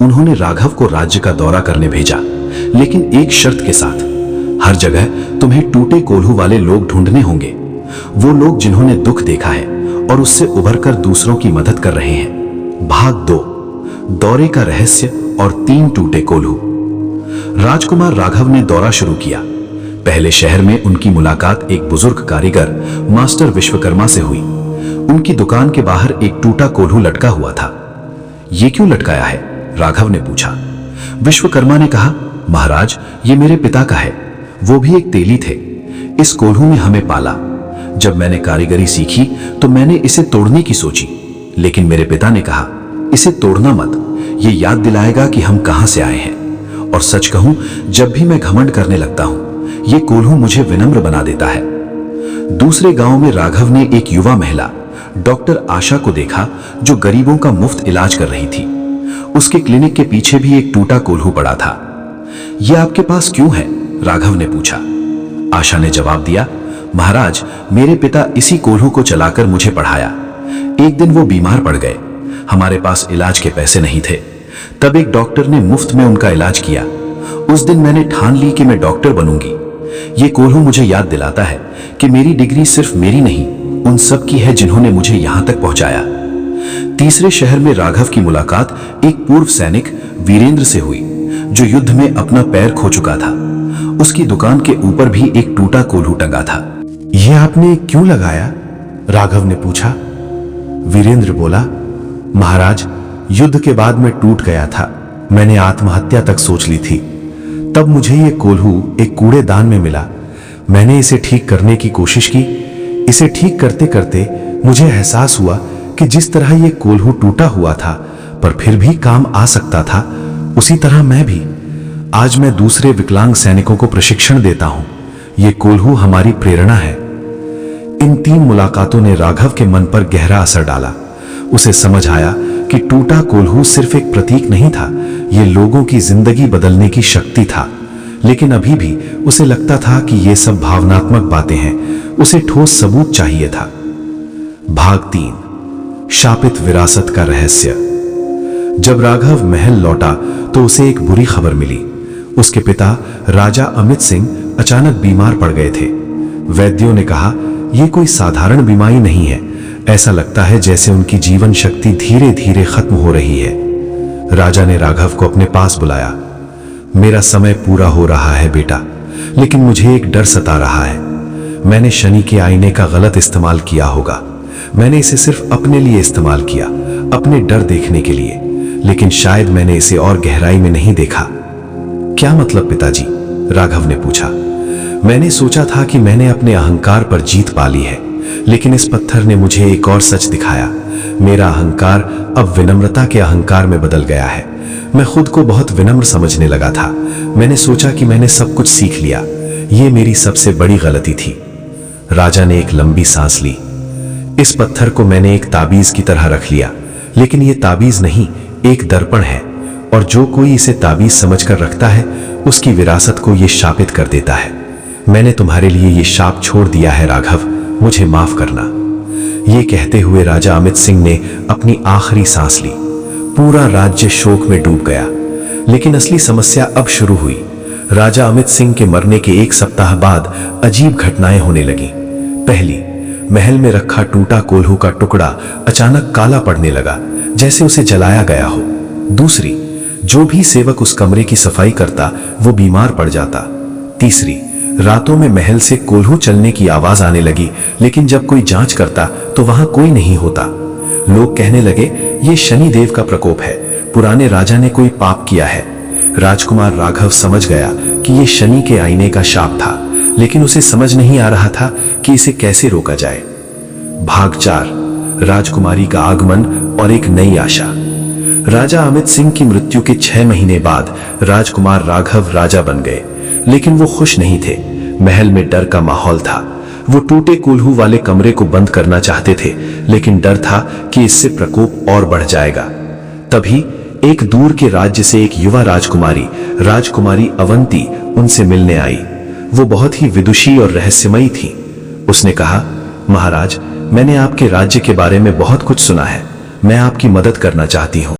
उन्होंने राघव को राज्य का दौरा करने भेजा, लेकिन एक शर्त के साथ। हर जगह तुम्हें टूटे कोल्हू वाले लोग ढूंढने होंगे, वो लोग जिन्होंने दुख देखा है और उससे उभरकर दूसरों की मदद कर रहे हैं। भाग 2, दौरे का रहस्य और 3 टूटे कोल्हू। राजकुमार राघव ने दौरा शुरू किया। पहले शहर में उनकी मुलाकात एक बुजुर्ग कारीगर मास्टर विश्वकर्मा से हुई। उनकी दुकान के बाहर एक टूटा कोल्हू लटका हुआ था। ये क्यों लटकाया है? राघव ने पूछा। विश्वकर्मा ने कहा, महाराज, ये मेरे पिता का है। वो भी एक तेली थे। इस कोल्हू में हमें पाला। जब मैंने कारीगरी सीखी तो मैंने इसे तोड़ने की सोची, लेकिन मेरे पिता ने कहा, इसे तोड़ना मत, ये याद दिलाएगा कि हम कहां से आए हैं। और सच कहूं, जब भी मैं घमंड करने लगता हूं, ये कोल्हू मुझे विनम्र बना देता है। दूसरे गांव में राघव ने एक युवा महिला डॉक्टर आशा को देखा, जो गरीबों का मुफ्त इलाज कर रही थी। उसके क्लिनिक के पीछे भी एक टूटा कोल्हू पड़ा था। यह आपके पास क्यों है? राघव ने पूछा। आशा ने जवाब दिया, महाराज, मेरे पिता इसी कोल्हू को चलाकर मुझे पढ़ाया। एक दिन वो बीमार पड़ गए। हमारे पास इलाज के पैसे नहीं थे। तब एक डॉक्टर ने मुफ्त में उनका इलाज किया। उस दिन मैंने ठान ली कि मैं डॉक्टर बनूंगी। ये कोल्हू मुझे याद दिलाता है कि मेरी डिग्री सिर्फ मेरी नहीं, उन सब की है जिन्होंने मुझे यहां तक पहुंचाया। तीसरे शहर में राघव की मुलाकात एक पूर्व सैनिक वीरेंद्र से हुई, जो युद्ध में अपना पैर खो चुका था। उसकी दुकान के ऊपर भी एक टूटा कोल्हू टंगा था। यह आपने क्यों लगाया? राघव ने पूछा। वीरेंद्र बोला, महाराज, युद्ध के बाद मैं टूट गया था। मैंने आत्महत्या तक सोच ली थी। तब मुझे यह कोल्हू एक कूड़ेदान में मिला। मैंने इसे ठीक करने की कोशिश की। इसे ठीक करते करते मुझे एहसास हुआ कि जिस तरह यह कोल्हू टूटा हुआ था पर फिर भी काम आ सकता था, उसी तरह मैं भी। आज मैं दूसरे विकलांग सैनिकों को प्रशिक्षण देता हूं। यह कोल्हू हमारी प्रेरणा है। इन 3 मुलाकातों ने राघव के मन पर गहरा असर डाला। उसे समझ आया कि टूटा कोल्हू सिर्फ एक प्रतीक नहीं था, यह लोगों की जिंदगी बदलने की शक्ति था। लेकिन अभी भी उसे लगता था कि ये सब भावनात्मक बातें हैं। उसे ठोस सबूत चाहिए था। भाग 3, शापित विरासत का रहस्य। जब राघव महल लौटा तो उसे एक बुरी खबर मिली। उसके पिता राजा अमित सिंह अचानक बीमार पड़ गए थे। वैद्यों ने कहा, यह कोई साधारण बीमारी नहीं है। ऐसा लगता है जैसे उनकी जीवन शक्ति धीरे धीरे खत्म हो रही है। राजा ने राघव को अपने पास बुलाया। मेरा समय पूरा हो रहा है बेटा, लेकिन मुझे एक डर सता रहा है। मैंने शनि के आईने का गलत इस्तेमाल किया होगा। मैंने इसे सिर्फ अपने लिए इस्तेमाल किया, अपने डर देखने के लिए, लेकिन शायद मैंने इसे और गहराई में नहीं देखा। क्या मतलब पिताजी? राघव ने पूछा। मैंने सोचा था कि मैंने अपने अहंकार पर जीत पा ली है, लेकिन इस पत्थर ने मुझे एक और सच दिखाया। मेरा अहंकार अब विनम्रता के अहंकार में बदल गया है। मैं खुद को बहुत विनम्र समझने लगा था। मैंने सोचा कि मैंने सब कुछ सीख लिया। यह मेरी सबसे बड़ी गलती थी। राजा ने एक लंबी सांस ली। इस पत्थर को मैंने एक ताबीज की तरह रख लिया, लेकिन यह ताबीज नहीं, एक दर्पण है, और जो कोई इसे ताबीज समझकर रखता है, उसकी विरासत को यह शापित कर देता है। मैंने तुम्हारे लिए यह शाप छोड़ दिया है राघव, मुझे माफ करना। यह कहते हुए राजा अमित सिंह ने अपनी आखिरी सांस ली। पूरा राज्य शोक में डूब गया। लेकिन असली समस्या अब शुरू हुई। राजा अमित सिंह के मरने के 1 सप्ताह बाद अजीब घटनाएं होने लगी। पहली, महल में रखा टूटा कोल्हू का टुकड़ा अचानक काला पड़ने लगा, जैसे उसे जलाया गया हो। दूसरी, जो भी सेवक उस कमरे की सफाई करता वो बीमार पड़ जाता। तीसरी, रातों में महल से कोल्हू चलने की आवाज आने लगी, लेकिन जब कोई जांच करता तो वहां कोई नहीं होता। लोग कहने लगे, ये शनि देव का प्रकोप है, पुराने राजा ने कोई पाप किया है। राजकुमार राघव समझ गया कि ये शनि के आईने का शाप था, लेकिन उसे समझ नहीं आ रहा था कि इसे कैसे रोका जाए। भाग 4, राजकुमारी का आगमन और एक नई आशा। राजा अमित सिंह की मृत्यु के 6 महीने बाद राजकुमार राघव राजा बन गए, लेकिन वो खुश नहीं थे। महल में डर का माहौल था। वो टूटे कोल्हू वाले कमरे को बंद करना चाहते थे, लेकिन डर था कि इससे प्रकोप और बढ़ जाएगा। तभी एक दूर के राज्य से एक युवा राजकुमारी अवंती उनसे मिलने आई। वो बहुत ही विदुषी और रहस्यमयी थी। उसने कहा, महाराज, मैंने आपके राज्य के बारे में बहुत कुछ सुना है। मैं आपकी मदद करना चाहती हूँ।